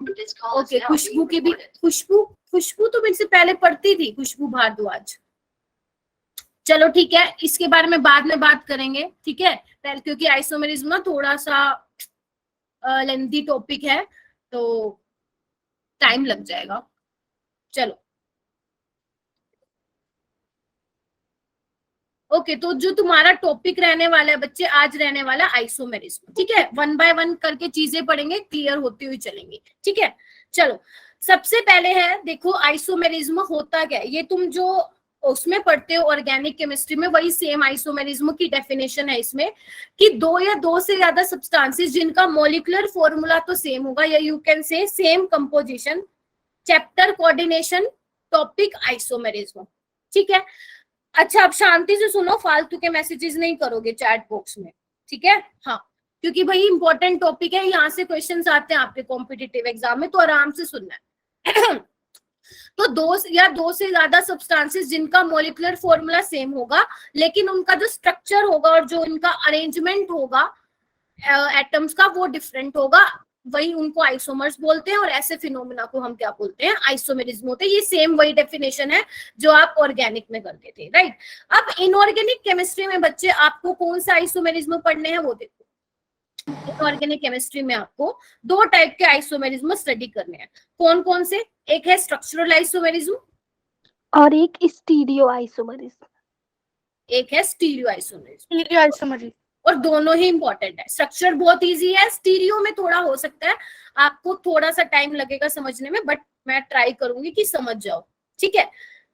Okay, खुशबू की भी, खुशबू तो मेरे से पहले पढ़ती थी, खुशबू भारद्वाज। चलो ठीक है, इसके बारे में बाद में बात करेंगे, ठीक है, पहले क्योंकि आइसोमेरिज्म ना थोड़ा सा लेंथी टॉपिक है तो टाइम लग जाएगा। चलो ओके, तो जो तुम्हारा टॉपिक रहने वाला है बच्चे, आज रहने वाला है आइसोमेरिज्म, ठीक है, वन बाय वन करके चीजें पढ़ेंगे, क्लियर होती हुई चलेंगी, ठीक है। चलो सबसे पहले है, देखो आइसोमेरिज्म होता क्या है, ये तुम जो उसमें पढ़ते हो ऑर्गेनिक केमिस्ट्री में, वही सेम आइसोमेरिज्म की डेफिनेशन है इसमें, कि दो या दो से ज्यादा सब्सटेंसेस जिनका मॉलिक्यूलर फॉर्मूला तो सेम होगा, या you can say same composition, chapter coordination, topic isomerism, ठीक है। अच्छा अब शांति से सुनो, फालतू के मैसेजेस नहीं करोगे चैट बॉक्स में, ठीक है। हाँ, क्योंकि भाई इंपॉर्टेंट टॉपिक है, यहाँ से क्वेश्चंस आते हैं आपके कॉम्पिटिटिव एग्जाम में, तो आराम से सुनना है। तो दो से ज्यादा सब्सटेंसेस जिनका मॉलिक्यूलर फॉर्मूला सेम होगा, लेकिन उनका जो स्ट्रक्चर होगा और जो इनका अरेंजमेंट होगा एटम्स का वो डिफरेंट होगा, वही उनको आइसोमर्स बोलते हैं, और ऐसे फिनोमेना को हम क्या बोलते हैं, आइसोमेरिज्म होते हैं। ये सेम वही डेफिनेशन है जो आप ऑर्गेनिक में करते थे, राइट। अब इनऑर्गेनिक केमिस्ट्री में बच्चे आपको कौन सा आइसोमेरिज्म पढ़ने हैं वो देखो। इनऑर्गेनिक केमिस्ट्री में आपको दो टाइप के आइसोमेरिज्म स्टडी करने हैं, कौन कौन से, एक है स्ट्रक्चरल आइसोमेरिज्म और एक स्टीरियो आइसोमेरिज्म, एक है स्टीरियो आइसोमेरिज्म, और दोनों ही इंपॉर्टेंट है। स्ट्रक्चर बहुत इजी है, स्टीरियो में थोड़ा हो सकता है आपको थोड़ा सा टाइम लगेगा समझने में, बट मैं ट्राई करूंगी कि समझ जाओ, ठीक है।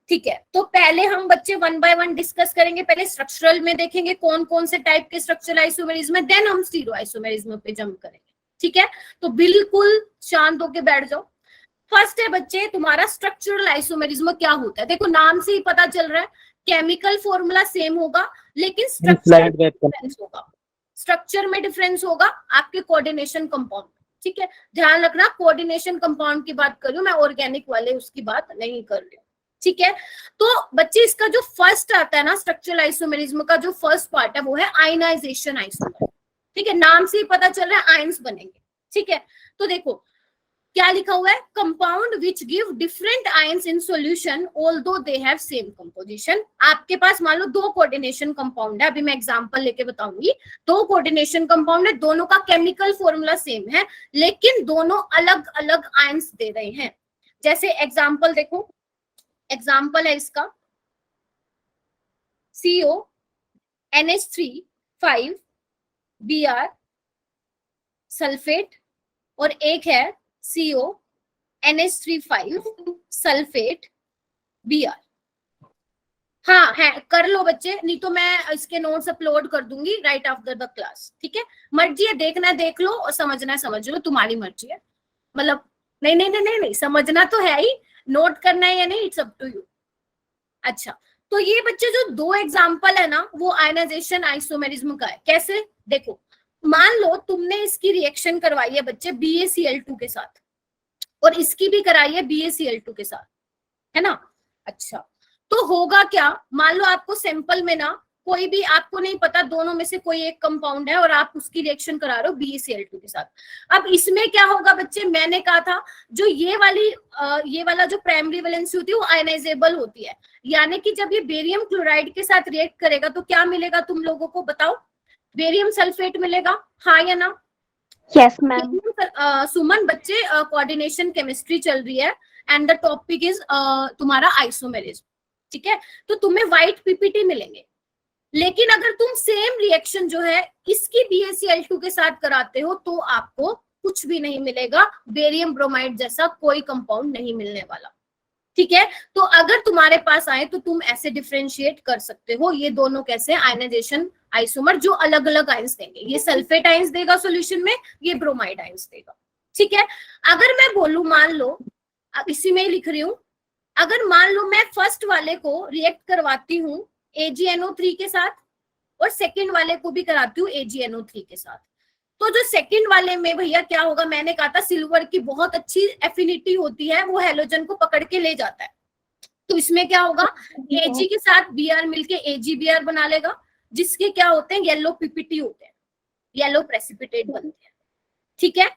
ठीक है, तो पहले हम बच्चे वन बाय वन डिस्कस करेंगे, पहले स्ट्रक्चरल में देखेंगे कौन कौन से टाइप के स्ट्रक्चरल आइसोमेरिज्म है, देन हम स्टीरियो आइसोमेरिज्म पे जंप करेंगे, ठीक है। तो बिल्कुल शांत होके बैठ जाओ। फर्स्ट है बच्चे तुम्हारा स्ट्रक्चरल आइसोमेरिज्म क्या होता है, देखो नाम से ही पता चल रहा है, केमिकल फॉर्मूला सेम होगा लेकिन स्ट्रक्चर डिफरेंस होगा, स्ट्रक्चर में डिफरेंस होगा आपके कोऑर्डिनेशन कंपाउंड, ठीक है। ध्यान रखना कोऑर्डिनेशन कंपाउंड की बात कर रही हूँ मैं, ऑर्गेनिक वाले उसकी बात नहीं कर रही हूँ, ठीक है। तो बच्चे इसका जो फर्स्ट आता है ना स्ट्रक्चरल आइसोमेरिज्म का जो फर्स्ट पार्ट है वो है आयनाइजेशन आइसोमेर, ठीक है, नाम से ही पता चल रहा है आयंस बनेंगे, ठीक है। तो देखो क्या लिखा हुआ है, compound which give different ions in solution although they have same composition. आपके पास मान लो दो कोऑर्डिनेशन कंपाउंड है, अभी मैं एग्जांपल लेके बताऊंगी, दो कोऑर्डिनेशन कंपाउंड है, दोनों का केमिकल फॉर्मूला सेम है लेकिन दोनों अलग अलग आयंस दे रहे हैं। जैसे एग्जांपल देखो, एग्जांपल है इसका CO NH3 5 Br सल्फेट, और एक है CO NH3 5 सल्फेट Br। हाँ है, कर लो बच्चे, नहीं तो मैं इसके नोट्स अपलोड कर दूंगी राइट आफ्टर द क्लास, ठीक है। मर्जी है देखना है देख लो, और समझना है समझ लो, तुम्हारी मर्जी है, मतलब नहीं नहीं नहीं नहीं नहीं समझना तो है ही, नोट करना है या नहीं इट्स अप टू यू। अच्छा तो ये बच्चे जो दो एग्जाम्पल है ना वो आयनाइजेशन आइसोमेरिज्म का है, कैसे देखो, मान लो तुमने इसकी रिएक्शन करवाई है बच्चे BaCl2 के साथ, और इसकी भी कराई है BaCl2 के साथ, है ना। अच्छा तो होगा क्या, मान लो आपको सैंपल में ना कोई भी, आपको नहीं पता दोनों में से कोई एक कंपाउंड है और आप उसकी रिएक्शन करा रहे हो BaCl2 के साथ। अब इसमें क्या होगा बच्चे, मैंने कहा था जो ये वाला जो प्राइमरी वैलेंसी होती है वो आयनाइजेबल होती है, यानी कि जब ये बेरियम क्लोराइड के साथ रिएक्ट करेगा तो क्या मिलेगा तुम लोगों को बताओ, बेरियम सल्फेट मिलेगा, हाँ या ना। Yes ma'am. सुमन बच्चे कोऑर्डिनेशन केमिस्ट्री चल रही है एंड द टॉपिक इज तुम्हारा आइसोमेरिज्म, ठीक है। तो तुम्हें व्हाइट PPT मिलेंगे, लेकिन अगर तुम सेम रिएक्शन जो है इसकी BaCl2 के साथ कराते हो तो आपको कुछ भी नहीं मिलेगा, बेरियम ब्रोमाइड जैसा कोई कंपाउंड नहीं मिलने वाला, ठीक है। तो अगर तुम्हारे पास आए तो तुम ऐसे डिफरेंशिएट कर सकते हो, ये दोनों कैसे आयनाइजेशन आइसोमर जो अलग अलग आयंस देंगे, ये सल्फेट आयंस देगा सॉल्यूशन में, ये ब्रोमाइड आयंस देगा, ठीक है। अगर मैं बोलूं, मान लो इसी में ही लिख रही हूं, अगर मान लो मैं फर्स्ट वाले को रिएक्ट करवाती हूँ AgNO3 के साथ और सेकंड वाले को भी कराती हूँ AgNO3 के साथ, तो जो सेकंड वाले में भैया क्या होगा, मैंने कहा था सिल्वर की बहुत अच्छी एफिनिटी होती है, वो हेलोजन को पकड़ के ले जाता है, तो इसमें क्या होगा Ag के साथ Br मिलके AgBr बना लेगा, जिसके क्या होते हैं येलो PPT होते हैं, येलो प्रेसिपिटेट बनते हैं, ठीक है।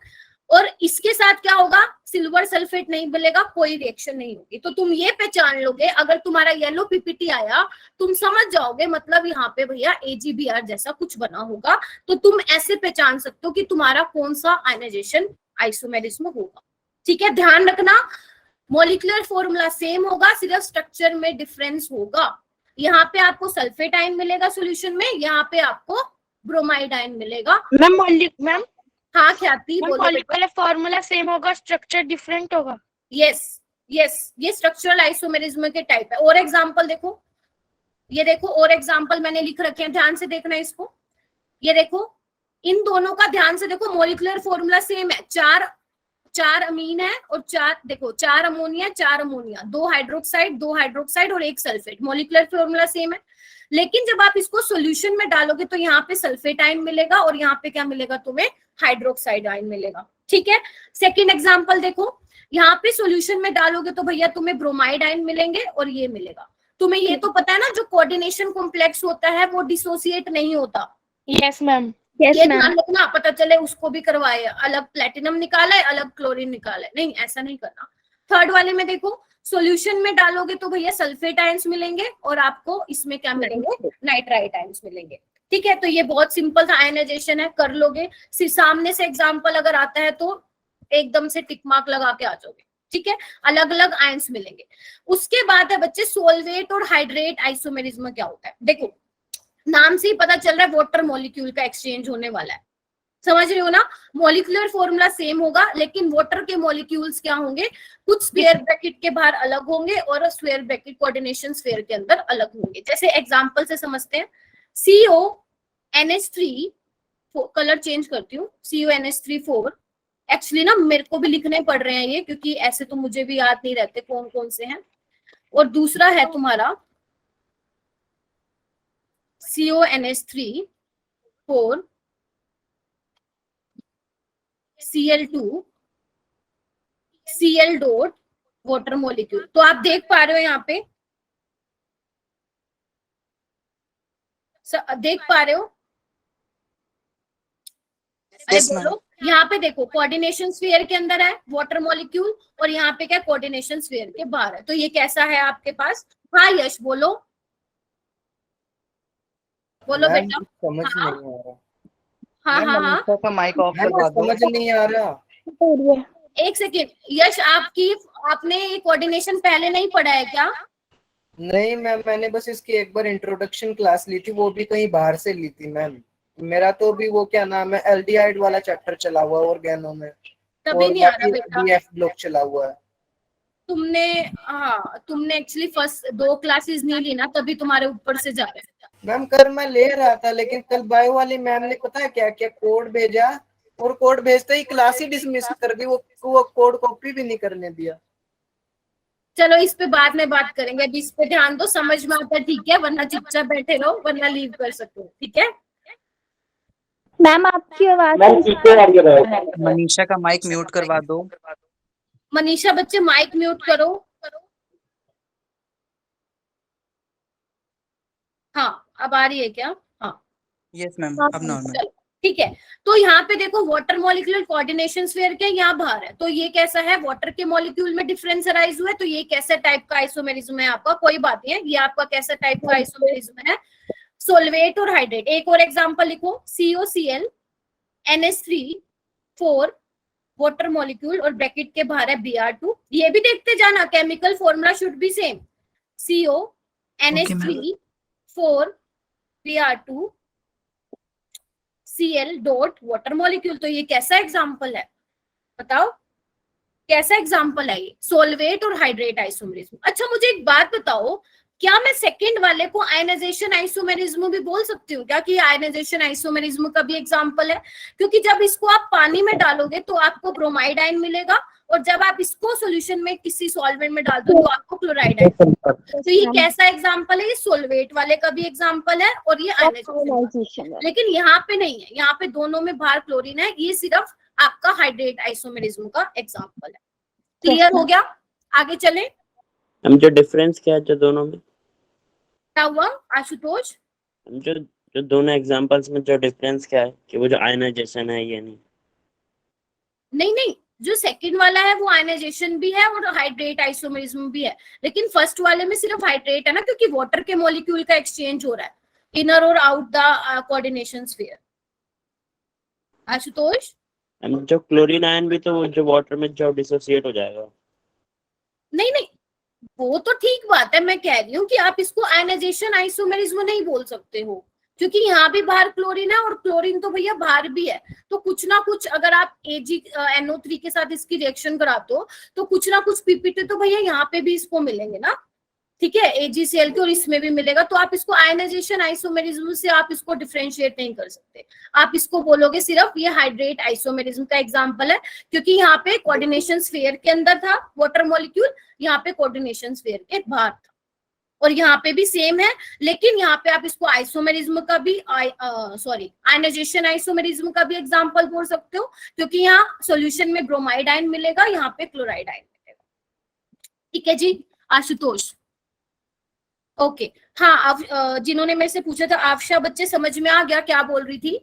और इसके साथ क्या होगा, सिल्वर सल्फेट नहीं मिलेगा, कोई रिएक्शन नहीं होगी। तो तुम ये पहचान लोगे, अगर तुम्हारा येलो पीपीटी आया तुम समझ जाओगे मतलब यहाँ पे भैया AgBr जैसा कुछ बना होगा। तो तुम ऐसे पहचान सकते हो कि तुम्हारा कौन सा आयनाइजेशन आइसोमेरिज्म होगा। ठीक है, ध्यान रखना मॉलिक्यूलर फॉर्मूला सेम होगा, सिर्फ स्ट्रक्चर में डिफरेंस होगा। यहाँ पे आपको सल्फेट आयन मिलेगा सॉल्यूशन में, यहाँ पे आपको ब्रोमाइड आयन मिलेगा। मैम हाँ ख्याति बोलो बेटा। मॉलिक्यूलर फॉर्मूला सेम होगा, स्ट्रक्चर डिफरेंट होगा। यस यस, ये स्ट्रक्चरल आइसोमेरिज्म के टाइप है। और एग्जांपल देखो, ये देखो और एग्जांपल मैंने लिख रखे हैं, ध्यान से देखना इसको। ये देखो इन दोनों का ध्यान से देखो, मॉलिक्यूलर फॉर्मूला सेम है, चार अमीन है और देखो 4 अमोनिया 4 अमोनिया, 2 हाइड्रोक्साइड और 1 सल्फेट, मॉलिक्यूलर फॉर्मूला सेम है। लेकिन जब आप इसको सॉल्यूशन में डालोगे तो यहाँ पे सल्फेट आयन मिलेगा और यहाँ पे क्या मिलेगा तुम्हें, हाइड्रोक्साइड आयन मिलेगा। ठीक है, सेकेंड एग्जाम्पल देखो, यहाँ पे सॉल्यूशन में डालोगे तो भैया तुम्हें ब्रोमाइड आयन मिलेंगे और ये मिलेगा। तुम्हें ये तो पता है ना, जो कोऑर्डिनेशन कॉम्प्लेक्स होता है वो डिसोसिएट नहीं होता। Yes ma'am. ये ध्यान रखना, पता चले उसको भी करवाए, अलग प्लेटिनम निकाला है अलग क्लोरीन निकाला है, नहीं ऐसा नहीं करना। थर्ड वाले में देखो, सॉल्यूशन में डालोगे तो भैया सल्फेट आयंस मिलेंगे और आपको इसमें क्या मिलेंगे, नाइट्राइट आयंस मिलेंगे। ठीक है, तो ये बहुत सिंपल सा आयनाइजेशन है, कर लोगे। सिर्फ सामने से एग्जाम्पल अगर आता है तो एकदम से टिक मार्क लगा के आ जाओगे। ठीक है, अलग अलग आयंस मिलेंगे। उसके बाद है बच्चे सोलवेट और हाइड्रेट आइसोमेरिज्म क्या होता है। देखो नाम से ही पता चल रहा है वाटर मॉलिक्यूल का एक्सचेंज होने वाला है, समझ रहे हो ना। मॉलिक्यूलर फॉर्मूला सेम होगा लेकिन वाटर के मॉलिक्यूल्स क्या होंगे, कुछ स्क्वायर ब्रैकेट के बाहर अलग होंगे और स्क्वायर ब्रैकेट कोऑर्डिनेशन स्फीयर के अंदर अलग होंगे। जैसे एग्जांपल से समझते हैं, CONH3, कलर चेंज करती हूँ, CONH3 एक्चुअली ना मेरे को भी लिखने पड़ रहे हैं ये, क्योंकि ऐसे तो मुझे भी याद नहीं रहते कौन कौन से हैं। और दूसरा है तुम्हारा CONH3 Cl2 Cl dot water molecule. तो आप देख पा रहे हो यहाँ पे, देख पा रहे हो, अरे बोलो। यहाँ पे देखो कोऑर्डिनेशन स्फीयर के अंदर है वाटर मॉलिक्यूल और यहाँ पे क्या कोऑर्डिनेशन स्फीयर के बाहर है। तो ये कैसा है आपके पास। हाँ यश बोलो, बोलो बेटा। समझ हाँ नहीं आ रहा। हाँ हाँ हाँ, का माइक ऑफ मैम समझ नहीं आ रहा। एक सेकेंड यश, आपने ये कोऑर्डिनेशन पहले नहीं पढ़ा है क्या। नहीं मैम, मैंने बस इसकी एक बार इंट्रोडक्शन क्लास ली थी, वो भी कहीं बाहर से ली थी मैम। मेरा तो भी वो क्या नाम है, एल्डिहाइड वाला चैप्टर चला हुआ है ऑर्गेनो में, तभी और नहीं आ रहा बेटा। BF ब्लॉक चला हुआ है। तुमने एक्चुअली फर्स्ट 2 क्लासेस नहीं ली ना, तभी तुम्हारे ऊपर से जा रहे हैं। मैम कल मैं ले रहा था, लेकिन कल बायो वाली मैम ने पता है क्या क्या कोड भेजा, और कोड भेजते ही क्लास ही डिसमिस कर दी, वो कोड कॉपी भी नहीं करने दिया। चलो इस पे बाद में बात करेंगे, अभी इस पे ध्यान दो, समझ में आता है ठीक है, वरना चुपचाप बैठे रहो, वरना लीव कर सकते हो। ठीक है मैम आपकी आवाज मनीषा का माइक म्यूट करवा दो। मनीषा बच्चे माइक म्यूट करो। हाँ अब आ रही है क्या। हाँ यस मैम, अब नॉर्मल। चलो ठीक है, तो यहाँ पे देखो वाटर मॉलिक्यूलर कोऑर्डिनेशन स्फीयर के यहाँ बाहर है, तो ये कैसा है, वाटर के मॉलिक्यूल में डिफरेंस अराइज हुआ है, तो ये कैसा टाइप का आइसोमेरिज्म है आपका, कोई बात नहीं है, ये आपका कैसा टाइप का आइसोमेरिज्म है, सोलवेट और हाइड्रेट। एक और एग्जांपल लिखो, COCl NH3 वाटर मॉलिक्यूल और ब्रैकेट के बाहर है Br2। ये भी देखते जाना, chemical formula should be same, CONH3 Br2 Cl dot water molecule. तो ये कैसा एग्जाम्पल है बताओ, कैसा एग्जाम्पल है ये, सोलवेट और हाइड्रेट आइसोमेरिज्म। अच्छा मुझे एक बात बताओ, क्या मैं सेकंड वाले को आयनाइजेशन आइसोमेरिज्म भी बोल सकती हूँ क्या, कि आयनाइजेशन आइसोमेरिज्म का भी एग्जाम्पल है। क्योंकि जब इसको आप पानी में डालोगे तो आपको ब्रोमाइड आयन मिलेगा, और जब आप इसको सॉल्यूशन में किसी सॉल्वेंट में डाल दो तो आपको क्लोराइड आयन। तो ये कैसा एग्जाम्पल है, ये सोलवेट वाले का भी एग्जाम्पल है और ये आयनाइजेशन, लेकिन यहाँ पे नहीं है, यहाँ पे दोनों में बाहर क्लोरीन है, ये सिर्फ आपका हाइड्रेट आइसोमेरिज्म का एग्जाम्पल है। क्लियर हो गया, आगे चले। हम जो डिफरेंस क्या है जो दोनों में, क्या हुआ आशुतोष। हम जो दोनों एग्जांपल्स में जो डिफरेंस क्या है, कि वो जो आयनाइजेशन है ये नहीं। नहीं नहीं, जो सेकंड वाला है वो आयनाइजेशन भी है और हाइड्रेट आइसोमेरिज्म भी है, लेकिन फर्स्ट वाले में सिर्फ हाइड्रेट है ना, क्योंकि वाटर के मॉलिक्यूल का एक्सचेंज हो रहा है इनर और out the coordination sphere. Ashutosh, जो क्लोरीन आयन भी तो वो जो वाटर में जो डिसोसिएट हो जाएगा। नहीं नहीं, वो तो ठीक बात है, मैं कह रही हूँ कि आप इसको आयनाइजेशन आइसोमेरिज्म नहीं बोल सकते हो, क्योंकि यहाँ भी बाहर क्लोरीन है और क्लोरीन तो भैया बाहर भी है, तो कुछ ना कुछ अगर आप AgNO3 के साथ इसकी रिएक्शन कराते हो तो कुछ ना कुछ पीपीटी तो भैया यहाँ पे भी इसको मिलेंगे ना, ठीक है, AgCl के, और इसमें भी मिलेगा, तो आप इसको आयनाइजेशन आइसोमेरिज्म से आप इसको डिफरेंशिएट नहीं कर सकते, आप इसको बोलोगे सिर्फ ये हाइड्रेट आइसोमेरिज्म का एग्जांपल है, क्योंकि यहाँ पे कोऑर्डिनेशन स्फीयर के अंदर था वाटर मॉलिक्यूल, यहाँ पे कोऑर्डिनेशन स्फीयर के बाहर था, और यहाँ पे भी सेम है, लेकिन यहाँ पे आप इसको आइसोमेरिज्म का भी आयनाइजेशन आइसोमेरिज्म का भी एग्जांपल बोल सकते हो, क्योंकि यहाँ सॉल्यूशन में ब्रोमाइड आयन मिलेगा, यहाँ पे क्लोराइड आयन मिलेगा। ठीक है जी आशुतोष, ओके। हाँ, अब जिन्होंने मेरे से पूछा था, आफशा बच्चे समझ में आ गया क्या बोल रही थी?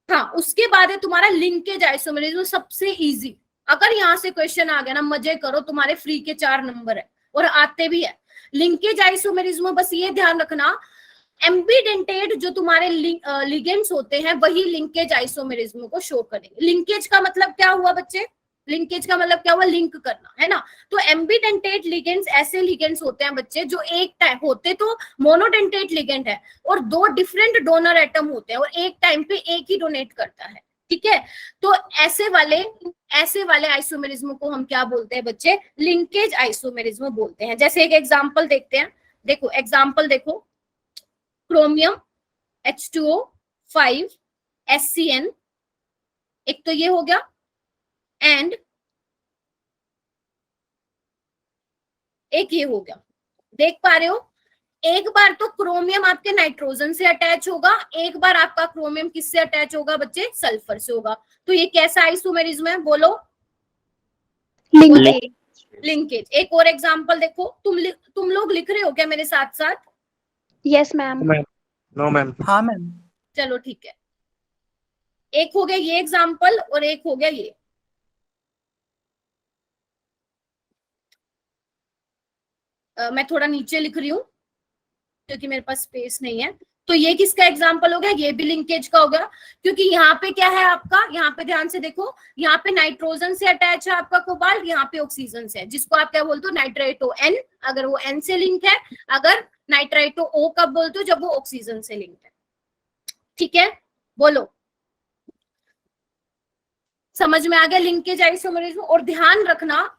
हाँ, उसके बाद है तुम्हारा लिंकेज आइसोमेरिज्म, सबसे इजी। अगर यहाँ से क्वेश्चन आ गया ना, मजे करो, तुम्हारे फ्री के 4 नंबर है और आते भी है। लिंकेज आइसोमेरिज्म बस ये ध्यान रखना, एम्बीडेंटेट जो तुम्हारे लिगेंड्स होते हैं वही लिंकेज आइसोमेरिज्म को शो करेंगे। लिंकेज का मतलब क्या हुआ बच्चे? लिंकेज का मतलब क्या हुआ? लिंक करना, है ना। तो एम्बीडेंटेट लिगेंड्स ऐसे लिगेंड्स होते हैं बच्चे जो एक टाइम होते तो मोनोडेंटेट लिगेंड है और 2 डिफरेंट डोनर एटम होते हैं और एक टाइम पे एक ही डोनेट करता है, ठीक है। तो ऐसे वाले आइसोमेरिज्म को हम क्या बोलते हैं बच्चे? लिंकेज आइसोमेरिज्म बोलते हैं। जैसे एक एग्जांपल देखते हैं, देखो एग्जांपल देखो, क्रोमियम H2O 5 SCN, एक तो ये हो गया, एंड एक ये हो गया। देख पा रहे हो, एक बार तो क्रोमियम आपके नाइट्रोजन से अटैच होगा, एक बार आपका क्रोमियम किससे अटैच होगा बच्चे? सल्फर से होगा। तो ये कैसा आइसोमेरिज्म है? बोलो। लिंकेज। एक और एग्जांपल देखो, तुम लोग लिख रहे हो क्या मेरे साथ साथ? Yes ma'am. No ma'am. हाँ मैम। चलो ठीक है, एक हो गया ये एग्जांपल और एक हो गया ये। मैं थोड़ा नीचे लिख रही हूँ क्योंकि मेरे पास स्पेस नहीं है। तो ये किसका एग्जांपल हो गया? ये भी लिंकेज का होगा, क्योंकि यहाँ पे क्या है आपका, यहाँ पे ध्यान से देखो, यहाँ पे नाइट्रोजन से अटैच है आपका कोबाल्ट, यहाँ पे ऑक्सीजन से है, जिसको आप क्या बोलते हो? नाइट्राइटो N, अगर वो N से लिंक है। अगर नाइट्राइटो O कब बोलते हो? जब वो ऑक्सीजन से लिंक है, ठीक है। बोलो, समझ में आ गया लिंकेज आइसोमेरिज्म? और ध्यान रखना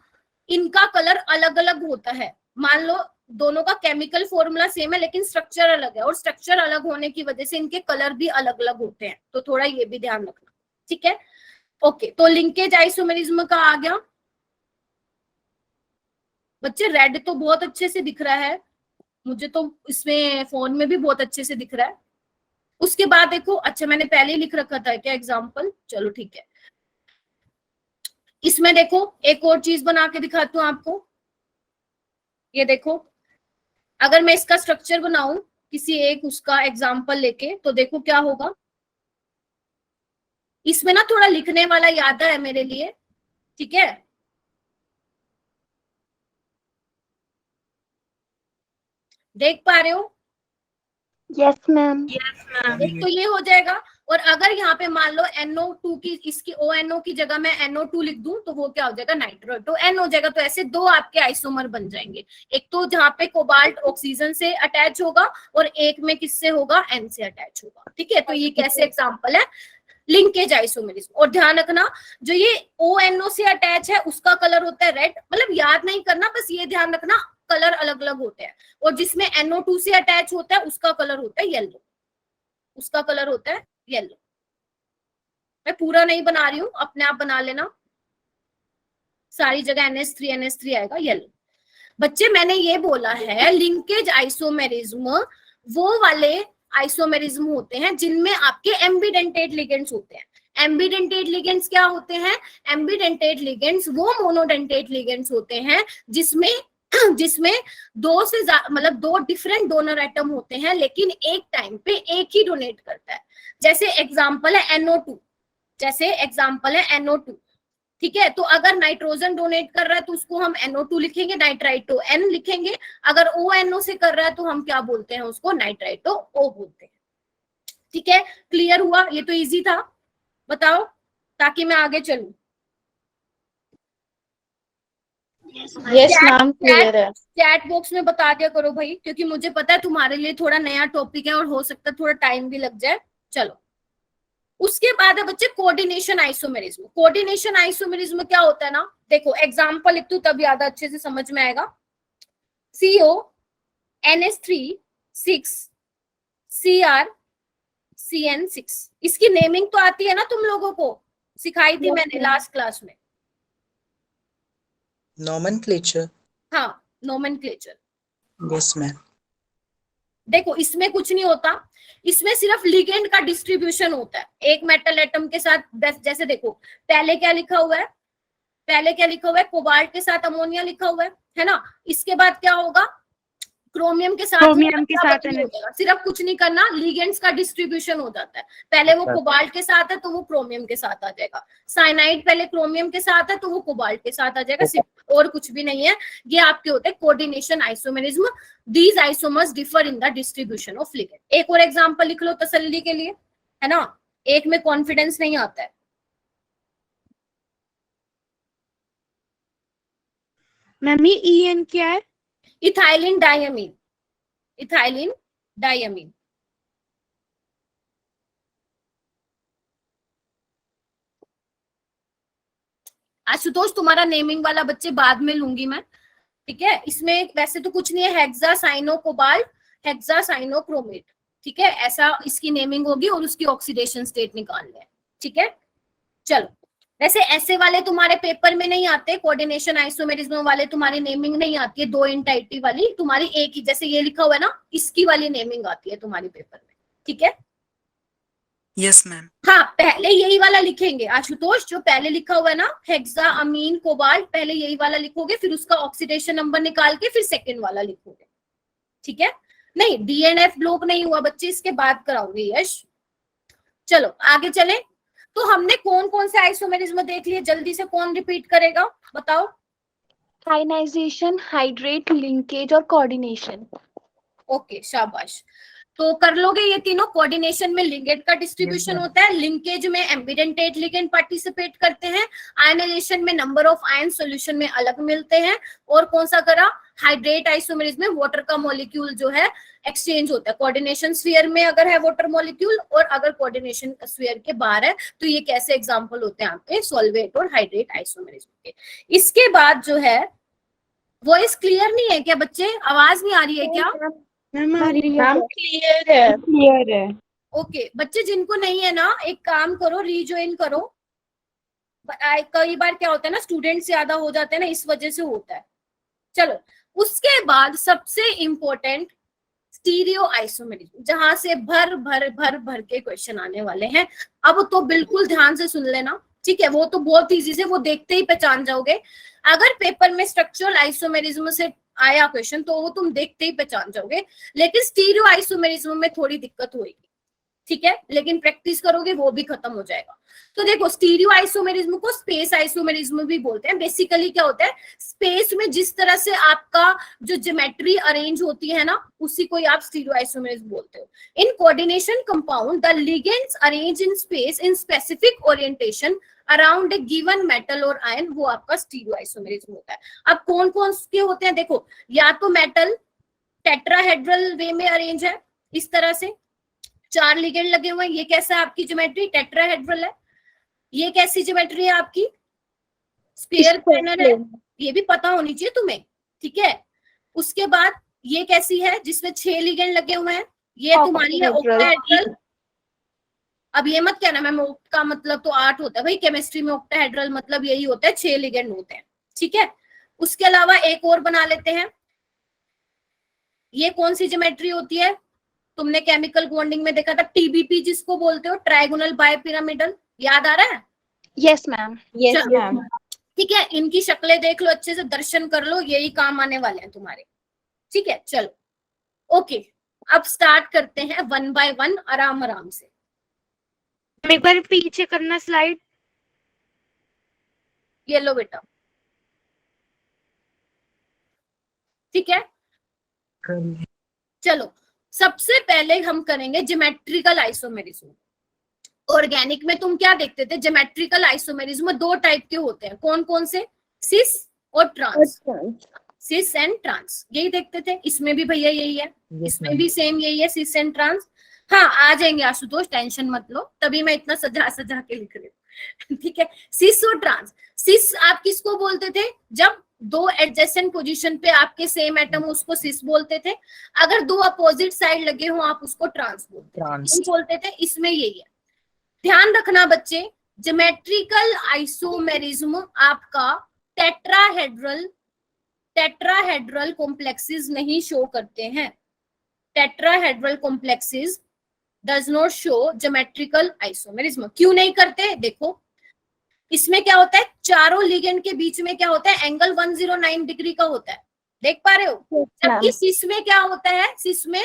इनका कलर अलग अलग होता है। मान लो दोनों का केमिकल फॉर्मूला सेम है लेकिन स्ट्रक्चर अलग है, और स्ट्रक्चर अलग होने की वजह से इनके कलर भी अलग अलग होते हैं, तो थोड़ा ये भी ध्यान रखना, ठीक है। ओके, तो लिंकेज आइसोमेरिज्म का आ गया बच्चे। रेड तो बहुत अच्छे से दिख रहा है मुझे, तो इसमें फोन में भी बहुत अच्छे से दिख रहा है। उसके बाद देखो, अच्छा मैंने पहले ही लिख रखा था क्या एग्जाम्पल? चलो ठीक है, इसमें देखो एक और चीज बना के दिखाती हूँ आपको। ये देखो, अगर मैं इसका स्ट्रक्चर बनाऊं किसी एक उसका एग्जाम्पल लेके, तो देखो क्या होगा। इसमें ना थोड़ा लिखने वाला याद है मेरे लिए, ठीक है। देख पा रहे हो? Yes ma'am. एक तो ये हो जाएगा, और अगर यहाँ पे मान लो NO2 की, इसकी ONO की जगह मैं NO2 लिख दूं तो वो क्या हो जाएगा? नाइट्रेटो N हो जाएगा। तो ऐसे 2 आपके आइसोमर बन जाएंगे, एक तो जहाँ पे कोबाल्ट ऑक्सीजन से अटैच होगा और एक में किससे होगा? N से अटैच होगा, ठीक है। तो ये कैसे एग्जाम्पल है? Linkage isomerism. और ध्यान रखना, जो ये ONO से अटैच है उसका कलर होता है रेड, मतलब याद नहीं करना, बस ये ध्यान रखना कलर अलग अलग होते हैं। और जिसमें NO2 से अटैच होता है उसका कलर होता है येलो, उसका कलर होता है येलो। मैं पूरा नहीं बना रही हूँ, अपने आप बना लेना, सारी जगह NH3 आएगा येलो। बच्चे मैंने ये बोला है लिंकेज आइसोमेरिज्म वो वाले आइसोमेरिज्म होते हैं जिनमें आपके एम्बीडेंटेट लिगेंड्स होते हैं। एम्बीडेंटेट लिगेंड्स क्या होते हैं? एम्बीडेंटेट लिगेंड्स वो मोनोडेंटेट लिगेंड्स होते हैं जिसमें 2 डिफरेंट डोनर एटम होते हैं लेकिन एक टाइम पे एक ही डोनेट करता है। जैसे एग्जांपल है NO2, जैसे एग्जाम्पल है NO2, ठीक है। तो अगर नाइट्रोजन डोनेट कर रहा है तो उसको हम NO2 लिखेंगे, नाइट्राइटो N लिखेंगे। अगर ONO से कर रहा है तो हम क्या बोलते हैं उसको, नाइट्राइटो O बोलते हैं। ठीक है, क्लियर हुआ? ये तो इजी था, बताओ ताकि मैं आगे चलूं। यस मैम, क्लियर है। चैट बॉक्स में बता दिया करो भाई, क्योंकि मुझे पता है तुम्हारे लिए थोड़ा नया टॉपिक है और हो सकता है थोड़ा टाइम भी लग जाए। चलो, उसके बाद है बच्चे कोऑर्डिनेशन आइसोमेरिज्म। कोऑर्डिनेशन आइसोमेरिज्म क्या होता है ना, देखो एग्जांपल लिख दू तब ज्यादा अच्छे से समझ में आएगा। CO NH3 6 Cr CN6, इसकी नेमिंग तो आती है ना, तुम लोगों को सिखाई थी मैंने लास्ट क्लास में। नॉमेनक्लेचर। हाँ, नोमेनक्लेचर। Yes ma'am. देखो इसमें कुछ नहीं होता, इसमें सिर्फ लिगेंड का डिस्ट्रीब्यूशन होता है एक मेटल एटम के साथ। जैसे देखो पहले क्या लिखा हुआ है, पहले क्या लिखा हुआ है, कोबाल्ट के साथ अमोनिया लिखा हुआ है ना। इसके बाद क्या होगा, क्रोमियम के साथ सिर्फ कुछ नहीं करना, लिगेंड्स का डिस्ट्रीब्यूशन हो जाता है। पहले वो कोबाल्ट के साथ है तो वो क्रोमियम के साथ आ जाएगा, साइनाइड पहले क्रोमियम के साथ है तो वो कोबाल्ट के साथ आ जाएगा, सिर्फ और कुछ भी नहीं है। ये आपके होते हैं coordination isomerism. These isomers differ in the distribution of ligand. एक और एग्जांपल लिख लो तसल्ली के लिए, है ना, एक में कॉन्फिडेंस नहीं आता है। मम्मी EN क्या है? Ethylene diamine, ethylene diamine. Ashutosh तुम्हारा नेमिंग वाला बच्चे बाद में लूंगी मैं, ठीक है। इसमें वैसे तो कुछ नहीं है, hexa cyano cobalt, hexa cyano chromate, ठीक है, ऐसा इसकी नेमिंग होगी और उसकी ऑक्सीडेशन स्टेट निकालना है, ठीक है। चलो, वैसे ऐसे वाले तुम्हारे पेपर में नहीं आते, कोऑर्डिनेशन आइसोमेरिज्म वाले तुम्हारी नेमिंग नहीं आती है, 2 एंटाइटी वाली तुम्हारी एक ही, जैसे ये लिखा हुआ है ना, इसकी वाली नेमिंग आती है तुम्हारी पेपर में, ठीक है। Yes ma'am. हाँ, पहले यही वाला लिखेंगे आशुतोष, जो पहले लिखा हुआ है ना हेक्सा अमीन कोबाल्ट, पहले यही वाला लिखोगे, फिर उसका ऑक्सीडेशन नंबर निकाल के फिर सेकेंड वाला लिखोगे, ठीक है। नहीं, DNF ब्लॉक नहीं हुआ बच्चे, इसके बाद कराओगे यश। चलो आगे चले। तो हमने कौन कौन से आइसोमेरिज्म देख लिए, जल्दी से कौन रिपीट करेगा, बताओ। आयनाइजेशन, हाइड्रेट, लिंकेज और कोऑर्डिनेशन। ओके, शाबाश। तो कर लोगे ये तीनों। कोऑर्डिनेशन में लिगेंड का डिस्ट्रीब्यूशन Yes, होता है, लिंकेज में एम्बिडेंटेट लिगेंड पार्टिसिपेट करते हैं, आयनाइजेशन में नंबर ऑफ आयन सॉल्यूशन में अलग मिलते हैं, और कौन सा करा, हाइड्रेट आइसोमेरिज्म में वाटर का मॉलिक्यूल जो है एक्सचेंज होता है। कोऑर्डिनेशन स्फीयर में अगर है वाटर मॉलिक्यूल, और अगर कोऑर्डिनेशन स्फीयर के बाहर है तो ये कैसे एग्जांपल होते हैं आपके सॉल्वेट और हाइड्रेट आइसोमेरिज्म के। इसके बाद जो है, वॉइस क्लियर नहीं है क्या बच्चे, आवाज नहीं आ रही है क्या? मैम क्लियर है, क्लियर है। ओके बच्चे, जिनको नहीं है ना, एक काम करो, रीजॉइन करो। कई बार क्या होता है ना, स्टूडेंट ज्यादा हो जाते हैं ना, इस वजह से होता है। चलो, उसके बाद सबसे इंपॉर्टेंट स्टीरियो आइसोमेरिज्म, जहां से भर भर भर भर के क्वेश्चन आने वाले हैं। अब तो बिल्कुल ध्यान से सुन लेना, ठीक है। वो तो बहुत इजी से, वो देखते ही पहचान जाओगे। अगर पेपर में स्ट्रक्चरल आइसोमेरिज्म से आया क्वेश्चन तो वो तुम देखते ही पहचान जाओगे, लेकिन स्टीरियो आइसोमेरिज्म में थोड़ी दिक्कत होगी, ठीक है, लेकिन प्रैक्टिस करोगे वो भी खत्म हो जाएगा। तो देखो, स्टीरियो आइसोमेरिज्म को स्पेस आइसोमेरिज्म भी बोलते हैं। बेसिकली क्या होता है, स्पेस में जिस तरह से आपका जो ज्योमेट्री अरेंज होती है ना, उसी को आप स्टीरियो आइसोमेरिज्म बोलते हो। In coordination compound the ligands arrange in space in specific orientation around a given metal और आयन, वो आपका स्टीरियो आइसोमेरिज्म होता है। अब कौन कौन के होते हैं, देखो, या तो मेटल टेट्राहेड्रल वे में अरेंज है, इस तरह से 4 लिगेंड लगे हुए हैं। ये कैसा है आपकी ज्योमेट्री, टेट्राहेड्रल है। ये कैसी ज्योमेट्री है आपकी, स्फीयर प्लेनर है, ये भी पता होनी चाहिए तुम्हें, ठीक है। उसके बाद ये कैसी है, जिसमें 6 लिगेंड लगे हुए हैं, ये तुम्हारी है ऑक्टाहेड्रल। अब ये मत कहना मैम ऑक्ट का मतलब तो 8 होता है, भाई केमिस्ट्री में ऑक्टाहेड्रल मतलब यही होता है, 6 लिगेंड होते हैं, ठीक है। उसके अलावा एक और बना लेते हैं, ये कौन सी ज्योमेट्री होती है, तुमने केमिकल बॉन्डिंग में देखा था, TBP जिसको बोलते हो, ट्रायगोनल बायपिरामिडल, याद आ रहा है? Yes ma'am. Yes ma'am. ठीक है, इनकी शक्लें देख लो, अच्छे से दर्शन कर लो, यही काम आने वाले हैं तुम्हारे, ठीक है। चलो ओके, अब स्टार्ट करते हैं 1 by 1 आराम आराम से। एक बार पीछे करना स्लाइड। ये लो बेटा, ठीक है। चलो सबसे पहले हम करेंगे ज्योमेट्रिकल आइसोमेरिज्म। ऑर्गेनिक में तुम क्या देखते थे, ज्योमेट्रिकल आइसोमेरिज्म दो टाइप के होते हैं, कौन कौन से, सिस और ट्रांस, सिस एंड ट्रांस, यही देखते थे। इसमें भी भैया यही है, इसमें भी सेम यही है, सिस एंड ट्रांस। हाँ आ जाएंगे आशुतोष, टेंशन मत लो, तभी मैं इतना सजा सजा के लिख रही हूँ ठीक है। सिस और ट्रांस, सिस आप किसको बोलते थे, जब दो एडजेसेंट पोजीशन पे आपके सेम एटम, उसको सिस बोलते थे। अगर दो अपोजिट साइड लगे हो आप उसको ट्रांस बोलते थे। इसमें यही है, ध्यान रखना बच्चे, ज्योमेट्रिकल आइसोमेरिज्म आपका टेट्राहेड्रल कॉम्प्लेक्सेस नहीं शो करते हैं। Tetrahedral complexes does not show geometrical isomerism. क्यों नहीं करते, देखो इसमें क्या होता है, चारों लिगेंड के बीच में क्या होता है, एंगल 109 डिग्री का होता है, देख पा रहे हो। जबकि सिस में क्या होता है, सिस में